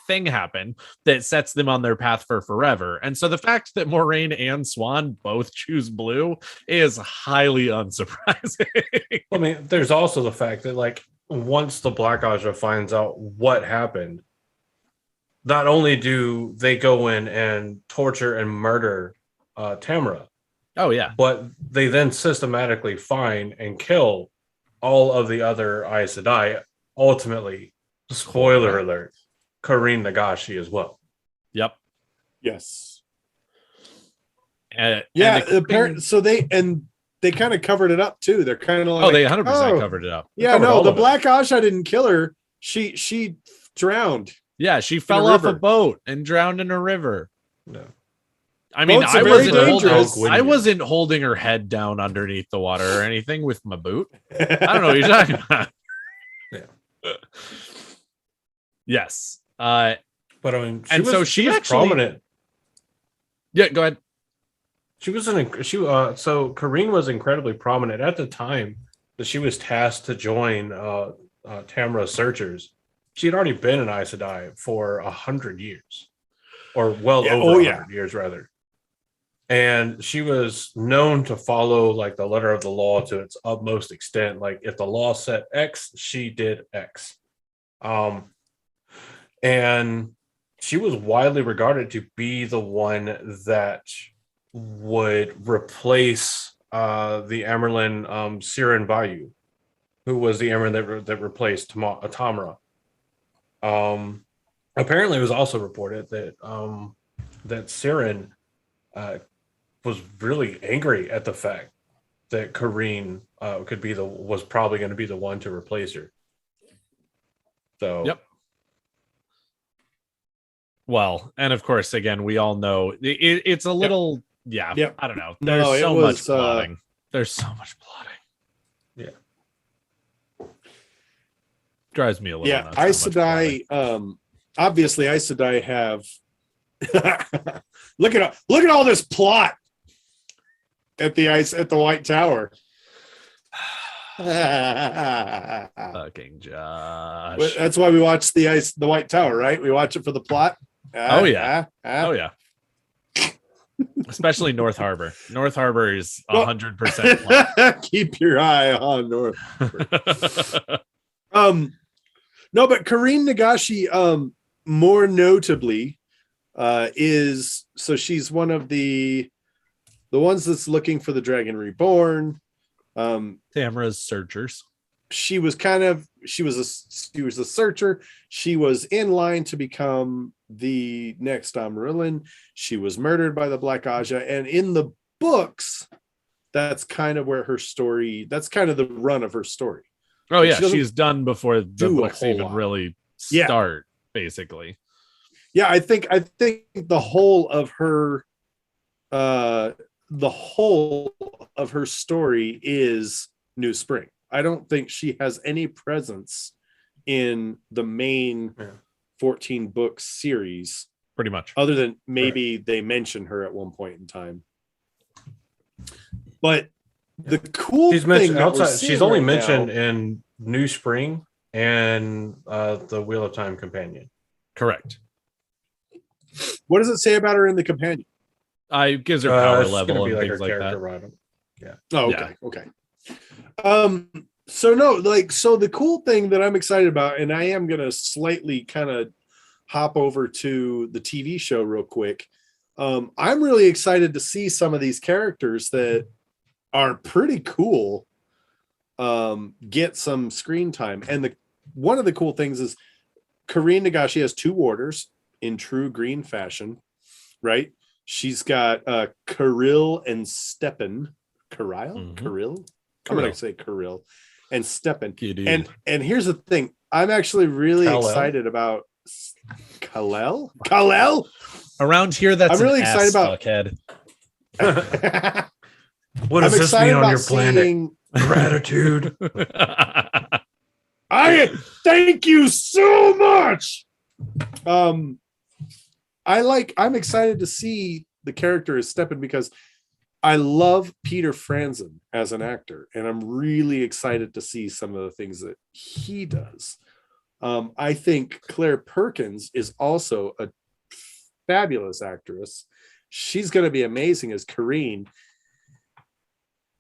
thing happen that sets them on their path for forever. And so the fact that Moiraine and Swan both choose blue is highly unsurprising. I mean, there's also the fact that, like, once the Black Aja finds out what happened, not only do they go in and torture and murder Tamara, oh yeah, but they then systematically find and kill all of the other Aes Sedai. Ultimately, spoiler alert, Karine Nagashi as well. Yep. Yes. And so they kind of covered it up too. They're kind of like, they 100% covered it up. Yeah, no, the Black Aja didn't kill her. She drowned. Yeah, she fell off a boat and drowned in a river. No. I mean, I wasn't holding her head down underneath the water or anything with my boot. I don't know what you're talking about. Yeah. Yes. But I mean, she was actually prominent. Yeah, go ahead. So Karine was incredibly prominent at the time that she was tasked to join Tamara's searchers. She had already been an Aes Sedai for 100 years, or over 100 years rather. And she was known to follow like the letter of the law to its utmost extent. Like if the law said X, she did X. And she was widely regarded to be the one that would replace the Amyrlin Sirin Vayu, who was the Amyrlin that replaced Tamara. Apparently, it was also reported that that Sirin was really angry at the fact that Karine was probably going to be the one to replace her. So, yep. Well, and of course, again, we all know it's a little, Yep. I don't know. There's so much plotting. There's so much plotting. Yeah. Drives me a little nuts. Aes Sedai, obviously Aes Sedai have look at all this plot at the White Tower. Fucking Josh. That's why we watch the White Tower, right? We watch it for the plot. Oh yeah. Especially North Harbor. North Harbor is 100% plot. Keep your eye on North Harbor. No, but Karine Nagashi, more notably, she's one of the ones that's looking for the Dragon Reborn. Tamara's searchers. She was a searcher. She was in line to become the next Amyrlin. She was murdered by the Black Aja, and in the books, that's kind of where her story. That's kind of the run of her story. Oh yeah, she's done before the books even really start. Basically, yeah. I think the whole of her story is New Spring. I don't think she has any presence in the main 14 book series, pretty much, other than maybe they mention her at one point in time. But the cool thing she's only mentioned in New Spring and the Wheel of Time Companion. Correct. What does it say about her in the Companion? It gives her power level and things like that. Right? Yeah. Oh, okay. Yeah. Okay. So the cool thing that I'm excited about, and I am going to slightly kind of hop over to the TV show real quick. I'm really excited to see some of these characters that are pretty cool get some screen time. And one of the cool things is Karine Nagashi has two warders in true green fashion, right? She's got Kirill and Stepan. Kirill? Mm-hmm. Kirill? I'm going to say Kirill and Stepan. And here's the thing. I'm actually really excited about Kal-El. Kal-El? Around here, that's I'm really excited about Fuckhead. What does this mean on your planet? Gratitude. I thank you so much. I'm excited to see the character is stepping because I love Peter Franzen as an actor, and I'm really excited to see some of the things that he does. I think Claire Perkins is also a fabulous actress. She's going to be amazing as Karine.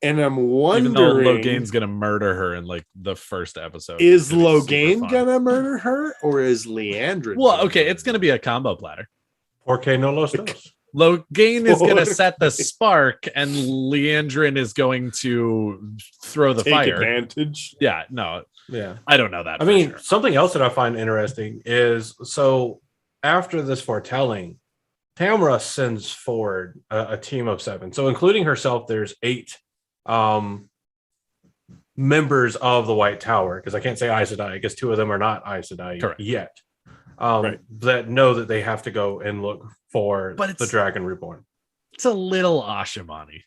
And I'm wondering, even though Loghain's gonna murder her in like the first episode, is Loghain gonna murder her, or is Liandrin? Well, okay, it's gonna be a combo platter. Porque no los dos. Loghain is gonna set the spark, and Liandrin is going to throw the fire. Advantage. Yeah, no, yeah, I don't know that. I mean, something else that I find interesting is so after this foretelling, Tamara sends forward a team of 7. So including herself, there's 8 members of the White Tower, because I can't say Aes Sedai, I guess 2 of them are not Aes Sedai yet, that know that they have to go and look for the Dragon Reborn. It's a little Ashimani.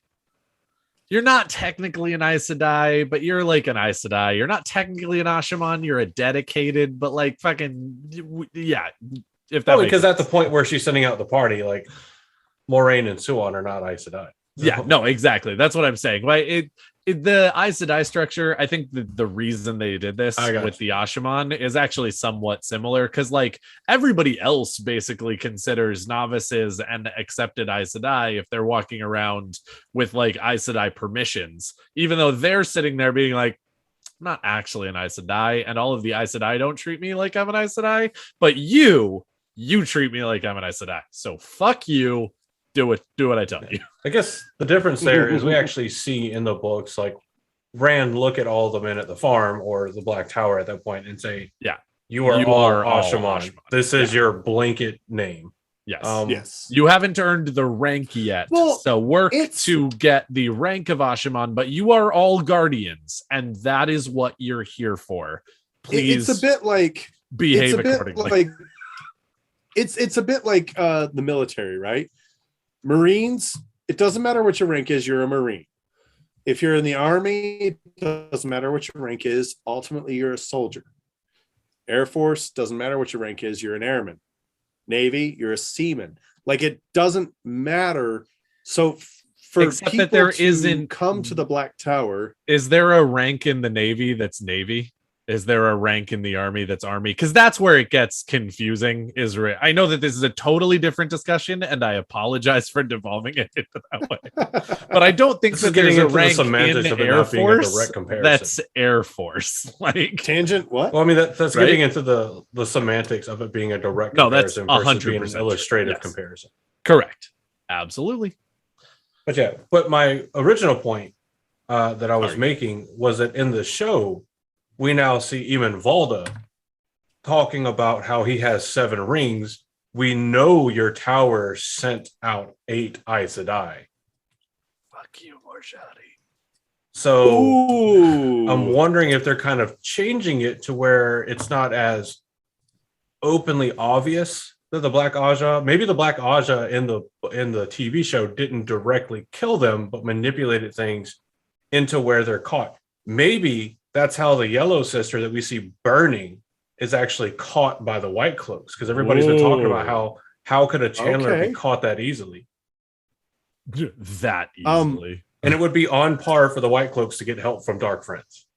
You're not technically an Aes Sedai, but you're like an Aes Sedai. You're not technically an Ashiman, you're a dedicated, but like fucking, yeah. If that because at the point where she's sending out the party, like Moraine and Suan are not Aes Sedai. Yeah, no, exactly. That's what I'm saying. Like the Aes Sedai structure, I think the reason they did this with the Ashiman is actually somewhat similar, because like everybody else basically considers novices and accepted Aes Sedai if they're walking around with like Aes Sedai permissions, even though they're sitting there being like, I'm not actually an Aes Sedai, and all of the Aes Sedai don't treat me like I'm an Aes Sedai, but you treat me like I'm an Aes Sedai. So fuck you. Do what I tell you. I guess the difference there is we actually see in the books, like Rand look at all the men at the farm or the Black Tower at that point and say, yeah, you are all Ashiman. This is your blanket name. Yes. Yes. You haven't earned the rank yet. Well, so work to get the rank of Ashiman, but you are all guardians, and that is what you're here for. Please, it's a bit like behave accordingly. It's a bit like the military, right? Marines, it doesn't matter what your rank is, you're a Marine. If you're in the Army, it doesn't matter what your rank is. Ultimately, you're a soldier. Air Force, doesn't matter what your rank is, you're an airman. Navy, you're a seaman. Like, it doesn't matter. So for except people that there to come to the Black Tower. Is there a rank in the Navy that's Navy? Is there a rank in the Army that's Army? Because that's where it gets confusing. I know that this is a totally different discussion, and I apologize for devolving it into that way. But I don't think that there's a rank in Air Force that's Air Force. Like tangent, what? Well, I mean, that's getting into the semantics of it being a direct comparison versus being an illustrative comparison. Correct. Absolutely. But my original point that I was making was that in the show, we now see even Valda talking about how he has 7 rings. We know your tower sent out 8 Aes Sedai. Fuck you, Morshadi. So I'm wondering if they're kind of changing it to where it's not as openly obvious that the Black Aja, maybe the Black Aja in the TV show didn't directly kill them, but manipulated things into where they're caught. Maybe that's how the Yellow Sister that we see burning is actually caught by the White Cloaks, because everybody's been talking about how could a Chandler be caught that easily? That easily. And it would be on par for the White Cloaks to get help from Dark Friends.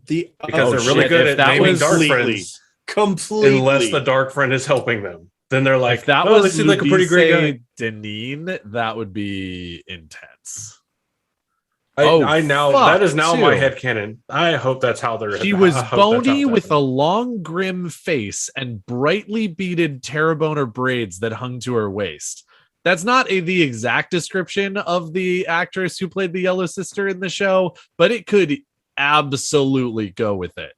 Because they're really good at naming Dark Friends. Completely. Unless the Dark Friend is helping them. Then they're like, that they seem like a pretty great guy. Deneen, that would be intense. That is now my headcanon. I hope that's how they're. She was bony with a long, grim face and brightly beaded Terraboner braids that hung to her waist. That's not the exact description of the actress who played the Yellow Sister in the show, but it could absolutely go with it.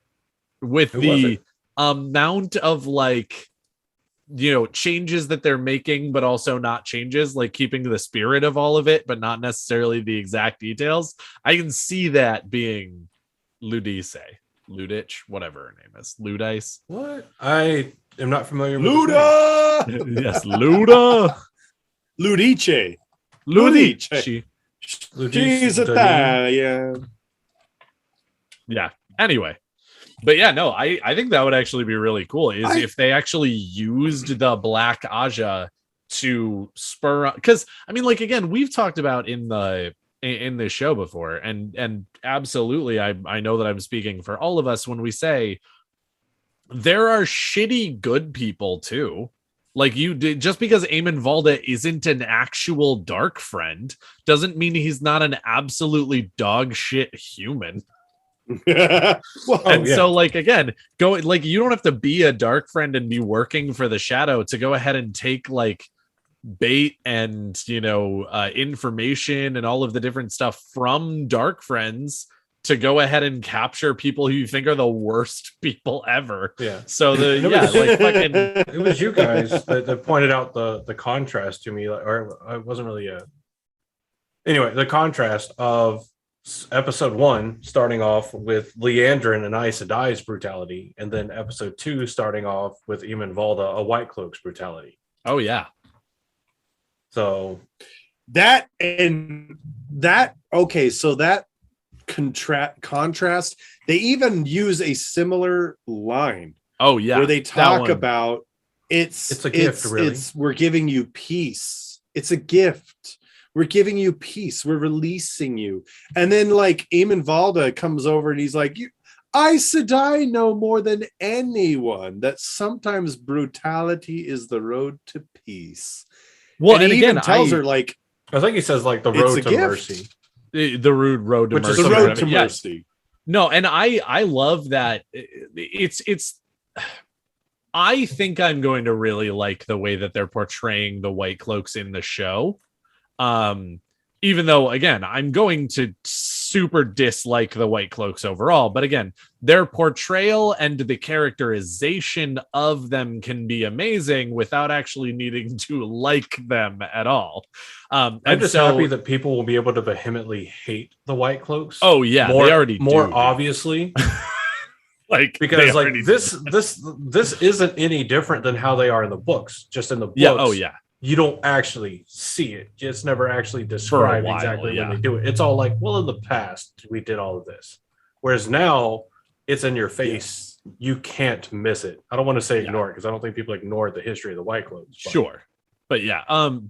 With the amount of changes that they're making, but also not changes, like keeping the spirit of all of it, but not necessarily the exact details. I can see that being Ludise, whatever her name is. Ludice. What? I am not familiar with Luda! Yes, Luda. Ludice. She's Italian. Yeah. Anyway. But yeah, no, I think that would actually be really cool if they actually used the Black Aja to spur, because I mean, like, again, we've talked about in this show before, and absolutely I know that I'm speaking for all of us when we say there are shitty good people too. Like, you did, just because Eamon Valda isn't an actual dark friend doesn't mean he's not an absolutely dog shit human. So, like, again, go, like, you don't have to be a dark friend and be working for the Shadow to go ahead and take like bait and information and all of the different stuff from dark friends to go ahead and capture people who you think are the worst people ever. Yeah. So fucking it was you guys that pointed out the contrast to me, or I wasn't really anyway, the contrast of episode 1 starting off with Liandrin and Aes Sedai's brutality, and then episode 2 starting off with Eamon Valda, a White Cloak's brutality. Oh yeah. So that contrast, they even use a similar line. Oh yeah, where they talk about it's a gift, really. We're giving you peace. It's a gift. We're giving you peace. We're releasing you. And then like Eamon Valda comes over and he's like, Aes Sedai know more than anyone that sometimes brutality is the road to peace. Well, and he again, even tells her, like, I think he says like the road to mercy. The road to mercy. The road to mercy. No, and I love that. It's I think I'm going to really like the way that they're portraying the White Cloaks in the show. Even though, again, I'm going to super dislike the White Cloaks overall. But again, their portrayal and the characterization of them can be amazing without actually needing to like them at all. I'm just happy that people will be able to vehemently hate the White Cloaks. Oh yeah, they already more do, obviously. Like, because like this isn't any different than how they are in the books. Just in the books. Yeah. Oh yeah. You don't actually see it. It's never actually described exactly when they do it. It's all like, well, in the past, we did all of this. Whereas now, it's in your face. Yes. You can't miss it. I don't want to say ignore it, because I don't think people ignore the history of the White Cloaks. Sure. But yeah,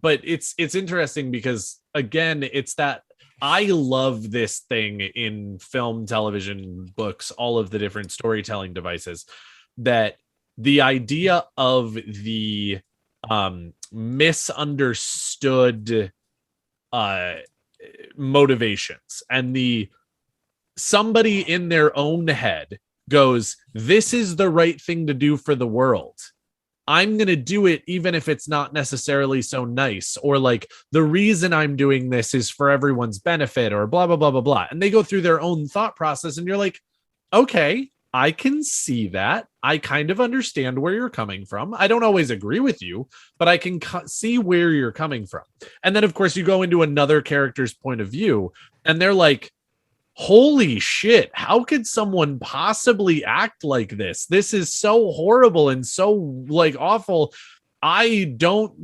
but it's interesting because, again, it's that I love this thing in film, television, books, all of the different storytelling devices, that the idea of the misunderstood motivations, and the somebody in their own head goes, this is the right thing to do for the world, I'm going to do it even if it's not necessarily so nice, or like the reason I'm doing this is for everyone's benefit, or blah blah blah blah blah, and they go through their own thought process, and you're like, okay, I can see that. I kind of understand where you're coming from. I don't always agree with you, but I can see where you're coming from. And then, of course, you go into another character's point of view, and they're like, holy shit, how could someone possibly act like this? This is so horrible and so like awful. I don't,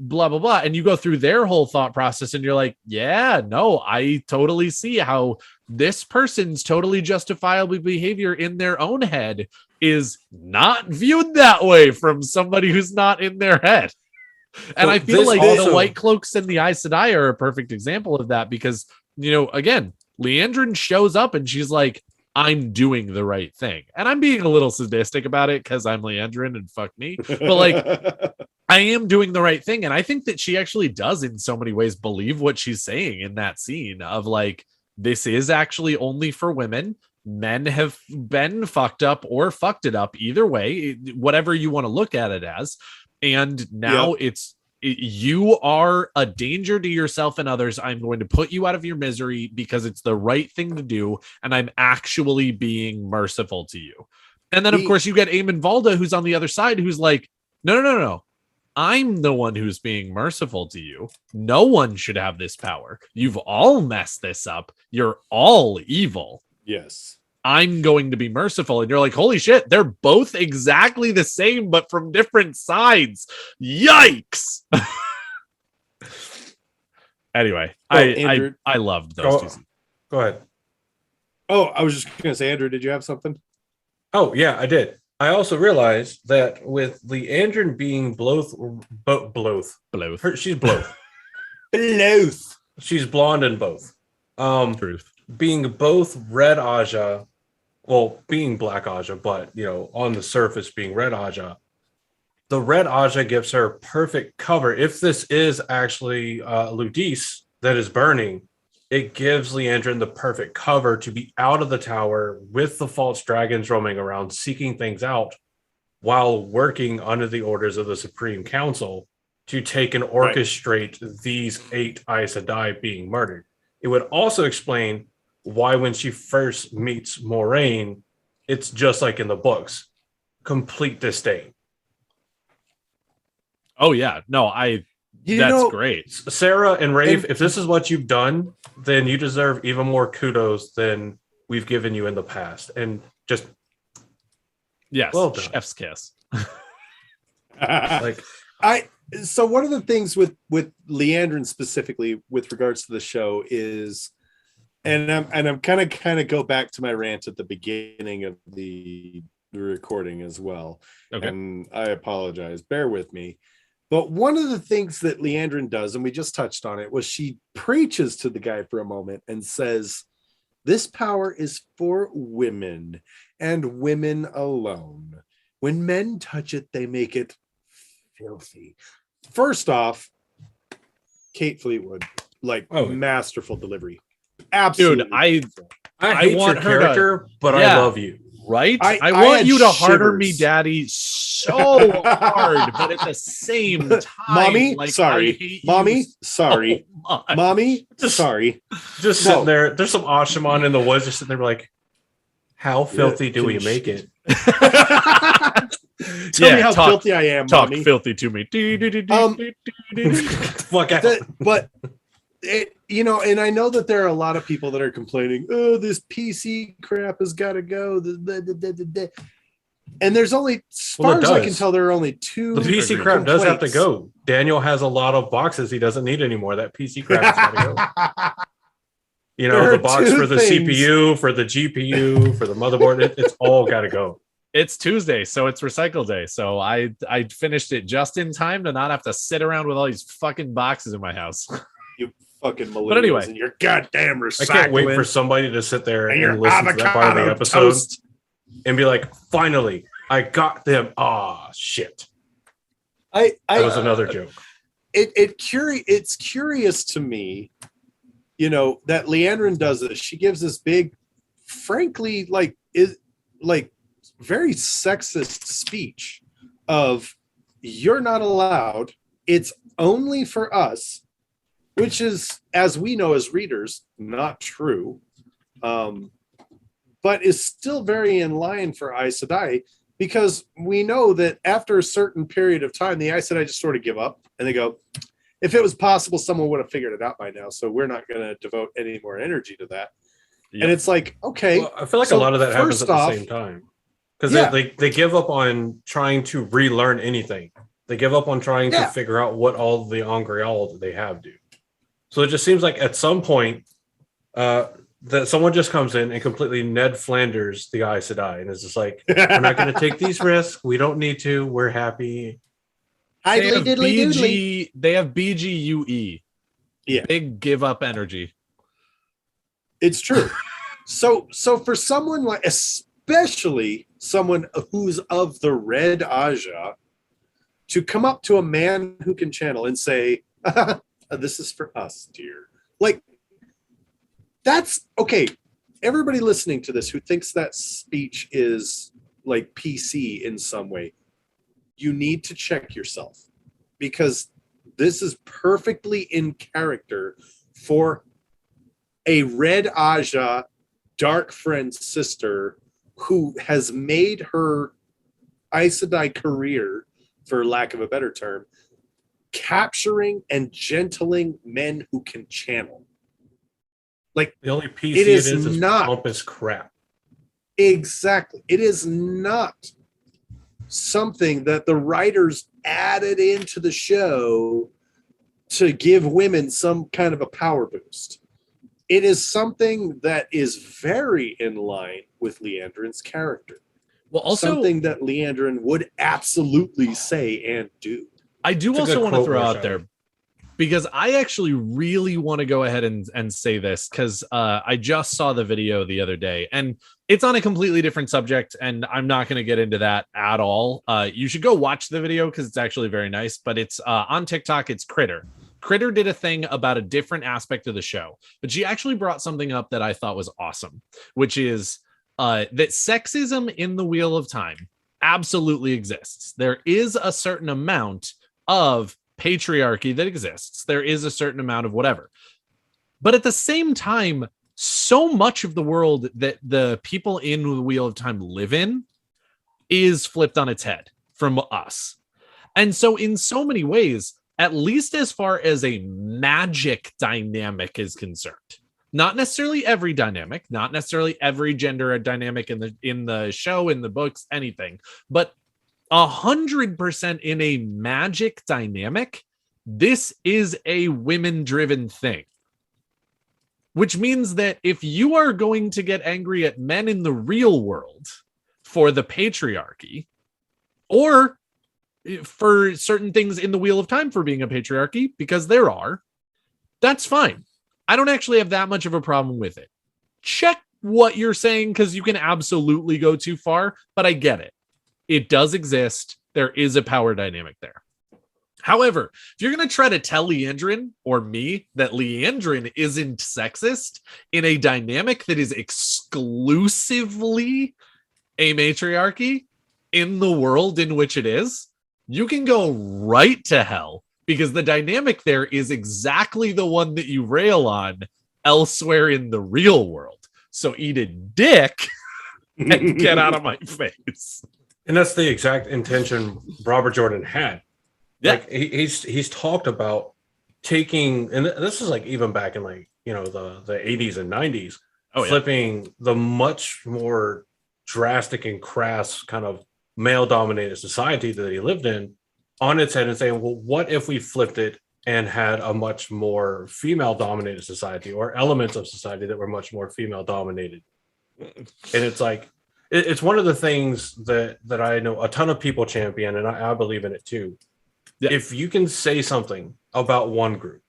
blah, blah, blah. And you go through their whole thought process and you're like, yeah, no, I totally see how this person's totally justifiable behavior in their own head is not viewed that way from somebody who's not in their head. And so I feel like the White Cloaks and the Aes Sedai are a perfect example of that, because, again, Liandrin shows up and she's like, I'm doing the right thing. And I'm being a little sadistic about it because I'm Liandrin and fuck me. But like, I am doing the right thing. And I think that she actually does in so many ways believe what she's saying in that scene of like, this is actually only for women. Men have been fucked up or fucked it up, either way, whatever you want to look at it as. And now you are a danger to yourself and others. I'm going to put you out of your misery because it's the right thing to do, and I'm actually being merciful to you. And then, of course, you get Eamon Valda, who's on the other side, who's like, no. I'm the one who's being merciful to you. No one should have this power. You've all messed this up. You're all evil. Yes. I'm going to be merciful. And you're like, holy shit, they're both exactly the same, but from different sides. Yikes. Anyway, Andrew, I loved those two. Go ahead. Oh, I was just going to say, Andrew, did you have something? Oh, yeah, I did. I also realized that with Leandrin being she's both. Bloth. She's blonde in both. Truth. Being both red Aja, well, being black Aja, but on the surface being red Aja, the red Aja gives her perfect cover. If this is actually Ludice that is burning, it gives Liandrin the perfect cover to be out of the tower with the false dragons roaming around, seeking things out, while working under the orders of the Supreme Council to take and orchestrate these 8 Aes Sedai being murdered. It would also explain why when she first meets Moraine, it's just like in the books, complete disdain. Oh yeah, no, that's great. Sarah and Rafe, if this is what you've done, then you deserve even more kudos than we've given you in the past. And just well done. Chef's kiss. So one of the things with Liandrin specifically with regards to the show is, and I'm kind of go back to my rant at the beginning of the recording as well. Okay. And I apologize. Bear with me. But one of the things that Liandrin does, and we just touched on it, was she preaches to the guy for a moment and says, this power is for women and women alone. When men touch it, they make it filthy. First off, Kate Fleetwood, masterful delivery. Absolutely. Dude, I hate want your character, but I love you. Right? I want you to harder me daddy so hard, but at the same time, Mommy, sorry. Mommy, sorry. Oh, Mommy, sorry. Just sitting there. There's some Ashaman in the woods just sitting there like, how filthy do we make it? Tell me how filthy I am, Talk Mommy. Filthy to me. Fuck out. But and I know that there are a lot of people that are complaining, oh, this PC crap has got to go. And there's only, as far as I can tell, there are only 2. The PC crap does have to go. Daniel has a lot of boxes he doesn't need anymore. That PC crap has got to go. The box for the CPU, for the GPU, for the motherboard, it's all got to go. It's Tuesday, so it's recycle day. So I finished it just in time to not have to sit around with all these fucking boxes in my house. Fucking millennials, but anyway, and your goddamn recycling. I can't wait for somebody to sit there and listen to that part of the episode and be like, finally, I got them. Ah, shit. That was another joke. It's curious to me, that Liandrin does this. She gives this big, frankly, very sexist speech of, you're not allowed. It's only for us. Which is, as we know as readers, not true, but is still very in line for Aes Sedai, because we know that after a certain period of time, the Aes Sedai just sort of give up, and they go, if it was possible, someone would have figured it out by now, so we're not going to devote any more energy to that. Yep. And it's like, okay. Well, I feel like a lot of that happens at the same time. Because they give up on trying to relearn anything. They give up on trying to figure out what all the Angreal that they have do. So it just seems like at some point that someone just comes in and completely Ned Flanders the Aes Sedai and is just like, we're not going to take these risks. We don't need to. We're happy. They have BGUE. Yeah. Big give up energy. It's true. So for someone like, especially someone who's of the red Aja, to come up to a man who can channel and say, this is for us, dear. Like, that's okay. Everybody listening to this who thinks that speech is like PC in some way, you need to check yourself, because this is perfectly in character for a red Aja dark friend sister who has made her Aes Sedai career, for lack of a better term, capturing and gentling men who can channel. Like, the only PC it is not pompous crap. Exactly. It is not something that the writers added into the show to give women some kind of a power boost. It is something that is very in line with Leandrin's character. Well, also something that Liandrin would absolutely say and do. I do also want to throw out there, because I actually really want to go ahead and say this, because I just saw the video the other day, and it's on a completely different subject, and I'm not going to get into that at all. You should go watch the video because it's actually very nice, but it's on TikTok. It's Critter. Critter did a thing about a different aspect of the show, but she actually brought something up that I thought was awesome, which is that sexism in the Wheel of Time absolutely exists. There is a certain amount of patriarchy that exists. There is a certain amount of whatever. But at the same time, so much of the world that the people in the Wheel of Time live in is flipped on its head from us. And so in so many ways, at least as far as a magic dynamic is concerned, not necessarily every dynamic, not necessarily every gender dynamic in the show, in the books, anything, but 100% in a magic dynamic, this is a women-driven thing. Which means that if you are going to get angry at men in the real world for the patriarchy, or for certain things in the Wheel of Time for being a patriarchy, because there are, that's fine. I don't actually have that much of a problem with it. Check what you're saying, because you can absolutely go too far, but I get it. It does exist. There is a power dynamic there. However, if you're going to try to tell Liandrin or me that Liandrin isn't sexist in a dynamic that is exclusively a matriarchy in the world in which it is, you can go right to hell, because the dynamic there is exactly the one that you rail on elsewhere in the real world. So eat a dick and get out of my face. And that's the exact intention Robert Jordan had. Yeah. Like he's talked about taking, and this is like even back in like, you know, the 80s and 90s, flipping the much more drastic and crass kind of male-dominated society that he lived in on its head and saying, well, what if we flipped it and had a much more female-dominated society, or elements of society that were much more female-dominated? And it's like, it's one of the things that I know a ton of people champion, and I believe in it too. Yeah. If you can say something about one group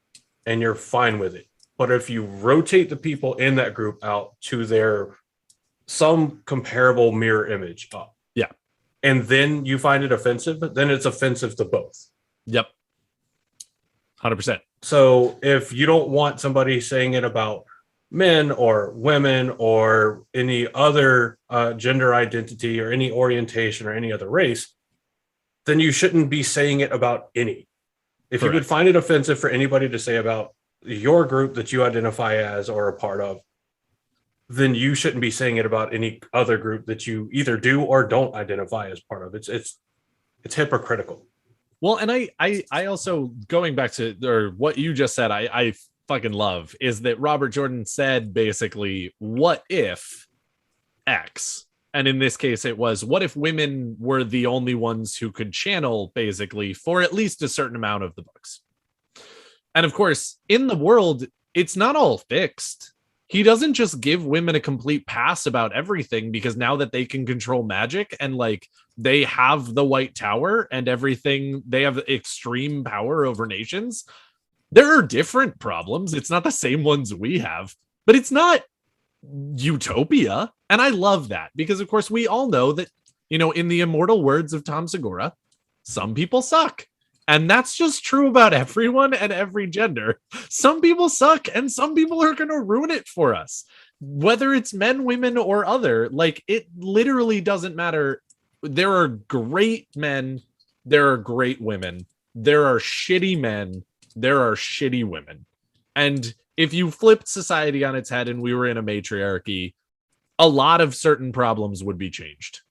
and you're fine with it, but if you rotate the people in that group out to their some comparable mirror image up, and then you find it offensive, then it's offensive to both. Yep. 100%. So if you don't want somebody saying it about men or women or any other gender identity or any orientation or any other race, then you shouldn't be saying it about any. If Correct. You would find it offensive for anybody to say about your group that you identify as or a part of, then you shouldn't be saying it about any other group that you either do or don't identify as part of. It's hypocritical. Well, and I also, going back to or what you just said, I fucking love is that Robert Jordan said basically, what if X? And in this case, it was, what if women were the only ones who could channel basically for at least a certain amount of the books? And of course, in the world, it's not all fixed. He doesn't just give women a complete pass about everything, because now that they can control magic and like they have the White Tower and everything, they have extreme power over nations. There are different problems. It's not the same ones we have, but it's not utopia. And I love that, because of course we all know that, you know, in the immortal words of Tom Segura, some people suck. And that's just true about everyone and every gender. Some people suck and some people are going to ruin it for us, whether it's men, women, or other. Like, it literally doesn't matter. There are great men. There are great women. There are shitty men. There are shitty women. And if you flipped society on its head and we were in a matriarchy, a lot of certain problems would be changed.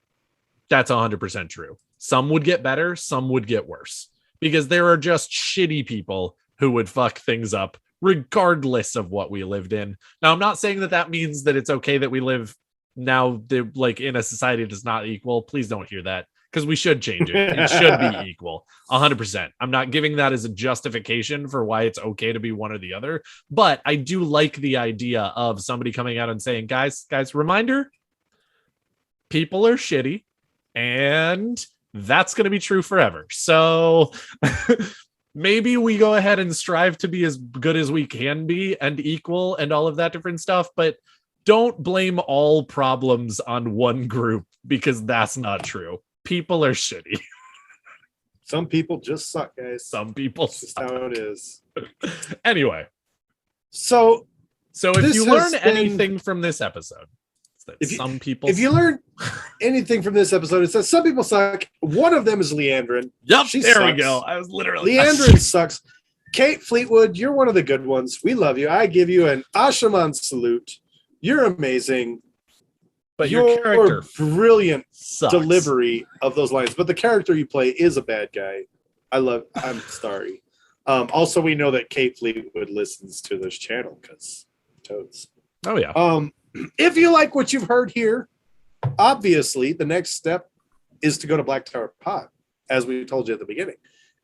That's 100% true. Some would get better. Some would get worse. Because there are just shitty people who would fuck things up regardless of what we lived in. Now, I'm not saying that that means that it's okay that we live now like in a society that's not equal. Please don't hear that, because we should change it. It should be equal 100%. I'm not giving that as a justification for why it's okay to be one or the other. But I do like the idea of somebody coming out and saying, guys, reminder, people are shitty. and that's going to be true forever. So maybe we go ahead and strive to be as good as we can be and equal and all of that different stuff, but don't blame all problems on one group, because that's not true. People are shitty. Some people just suck, guys. Some people That's just how it is. Anyway. So if you learn anything from this episode, it's that if you learn anything from this episode, it says some people suck. One of them is Liandrin. Yep, she there sucks. We go. I was literally Liandrin sucks. Kate Fleetwood, you're one of the good ones. We love you. I give you an Ashaman salute. You're amazing. But your character brilliant sucks. Delivery of those lines. But the character you play is a bad guy. I'm sorry. Also, we know that Kate Fleetwood listens to this channel because toads. Oh yeah. If you like what you've heard here, obviously the next step is to go to Black Tower Pod, as we told you at the beginning,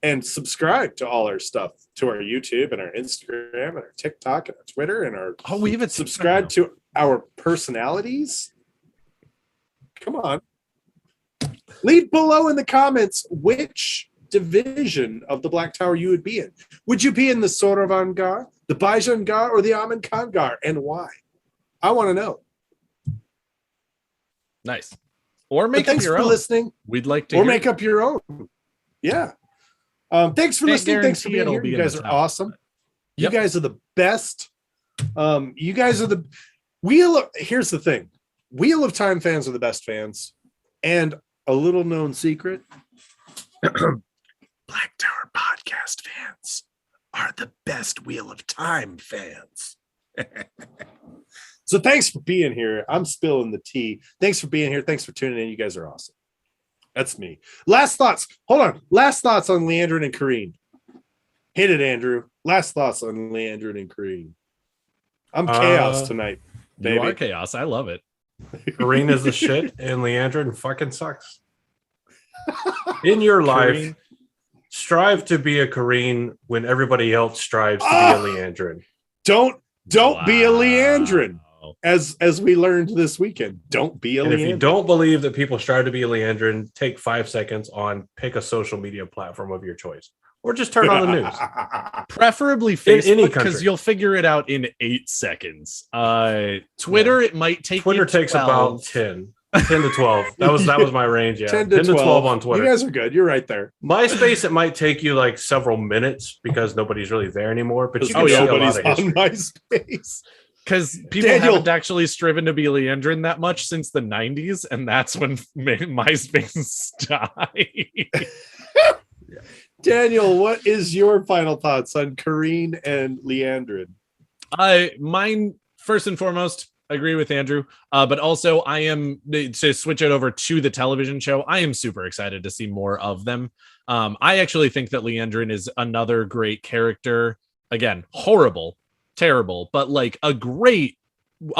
and subscribe to all our stuff, to our YouTube and our Instagram and our TikTok and our Twitter and our. Oh, we even subscribe to our personalities. Come on. Leave below in the comments which division of the Black Tower you would be in. Would you be in the Soravan Gar, the Baijan Gar, or the Amin Khan Gar, and why? I want to know. Nice. Or make up your own. Listening. We'd like to. Or make up your own. Yeah. Thanks for listening. Thanks for being here. You guys are awesome. You guys are the best. You guys are the here's the thing. Wheel of Time fans are the best fans. And a little known secret. Black Tower podcast fans are the best Wheel of Time fans. So thanks for being here. I'm spilling the tea. Thanks for being here. Thanks for tuning in. You guys are awesome. That's me. Last thoughts. Hold on. Last thoughts on Liandrin and Karine. Hit it, Andrew. Last thoughts on Liandrin and Karine. I'm chaos tonight, baby. You are chaos. I love it. Karine is the shit, and Liandrin fucking sucks. In your life, strive to be a Karine when everybody else strives to be a Liandrin. Don't be a Liandrin. As we learned this weekend, don't be a Liandrin. If you don't believe that people strive to be a Liandrin, take 5 seconds on pick a social media platform of your choice, or just turn on the news. Preferably Facebook, because you'll figure it out in 8 seconds. Twitter, it might take. Twitter takes 12. About 10 to 12. That was my range. Yeah, 10 to 12 on Twitter. You guys are good. You're right there. MySpace, it might take you like several minutes because nobody's really there anymore. But you can see nobody's a lot of history. on MySpace. Because people haven't actually striven to be Leandrin that much since the 90s, and that's when MySpace died. Daniel, what is your final thoughts on Karine and Liandrin? Mine, first and foremost, agree with Andrew, but also I am, to switch it over to the television show, I am super excited to see more of them. I actually think that Liandrin is another great character. Again, horrible, terrible, but like a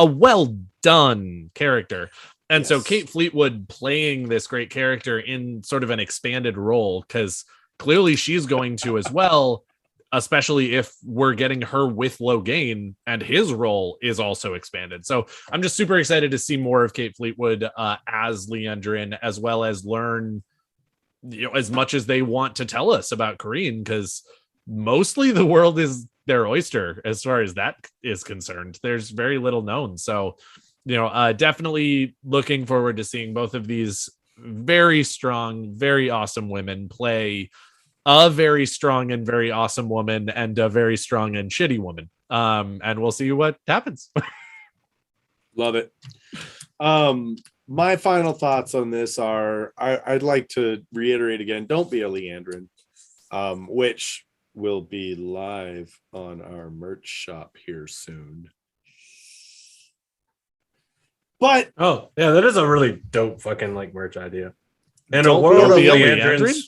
well done character. And yes. So Kate Fleetwood playing this great character in sort of an expanded role, because clearly she's going to as well, especially if we're getting her with Logain and his role is also expanded. So I'm just super excited to see more of Kate Fleetwood as Liandrin, as well as learn as much as they want to tell us about Karine, because mostly the world is their oyster as far as that is concerned. There's very little known. So, definitely looking forward to seeing both of these very strong, very awesome women play a very strong and very awesome woman and a very strong and shitty woman. And we'll see what happens. Love it. My final thoughts on this are, I'd like to reiterate again, don't be a Liandrin, which will be live on our merch shop here soon. But that is a really dope fucking merch idea. In a world of Liandrins,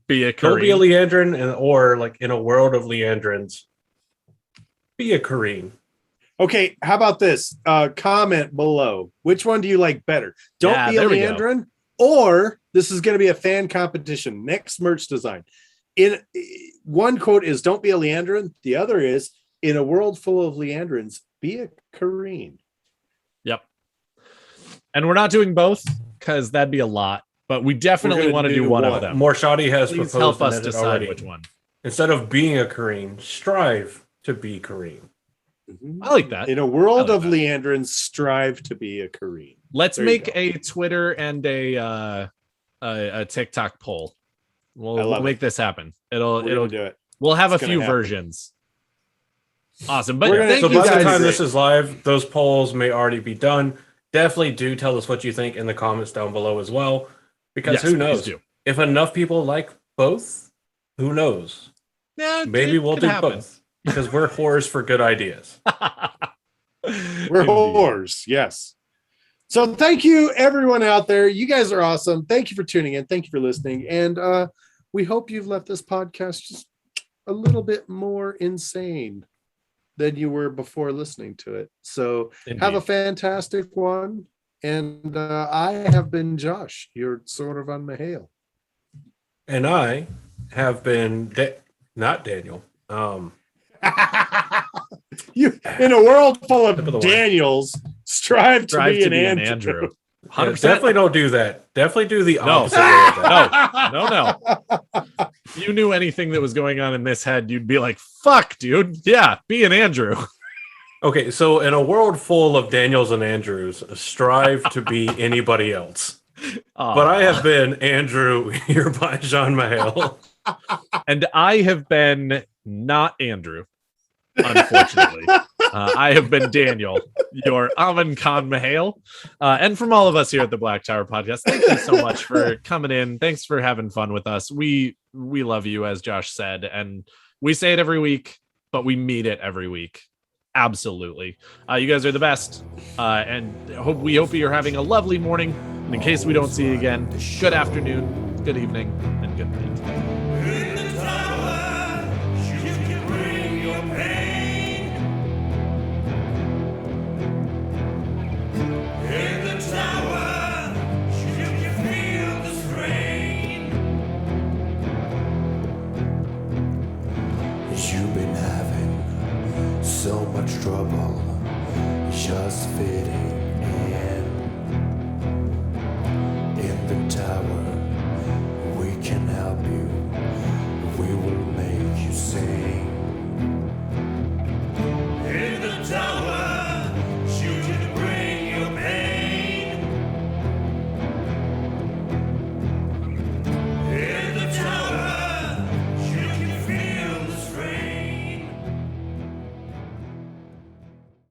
be a Karine. Don't be a Liandrin, or in a world of Liandrins, be a Karine. Okay, how about this? Comment below. Which one do you like better? Don't be a Liandrin, or this is going to be a fan competition. Next merch design. In one quote is "Don't be a Liandrin." The other is "In a world full of Liandrins, be a Karine." Yep. And we're not doing both because that'd be a lot. but we definitely want to do one of them. Morshadi has Please proposed help us and decide already. which one. Instead of being a Karine, strive to be Karine. I like that. In a world like of that. Liandrin, strive to be a Karine. Let's There you make go. a Twitter and a TikTok poll. We'll make this happen. It'll do it. We'll have It's a gonna few happen. versions. Awesome. But We're thank So you by the guys. time this is live, those polls may already be done. Definitely do tell us what you think in the comments down below as well. Because Yes, who please knows? do. If enough people like both, who knows? Yeah, Maybe it we'll could do happen. both. Because we're whores for good ideas. We're Indeed. whores, yes. So thank you, everyone out there. You guys are awesome. Thank you for tuning in. Thank you for listening. And we hope you've left this podcast just a little bit more insane than you were before listening to it. So have a fantastic one. And I have been Josh, your sort of on Mihail. And I have been not Daniel. You in a world full Tip of the of wine. Daniels, strive to be an Andrew. 100%. Definitely don't do that. Definitely do the No. opposite way of that. No. If you knew anything that was going on in this head, you'd be like, fuck, dude. Yeah, be an Andrew. Okay, so in a world full of Daniels and Andrews, strive to be anybody else. But I have been Andrew here by Jean Mahale. And I have been not Andrew, unfortunately. I have been Daniel, your Amin Khan Mahale. And from all of us here at the Black Tower Podcast, thank you so much for coming in. Thanks for having fun with us. We love you, as Josh said, and we say it every week, but we mean it every week. Absolutely. You guys are the best. And we hope you're having a lovely morning. And in case we don't see you again, good afternoon, good evening, and good night.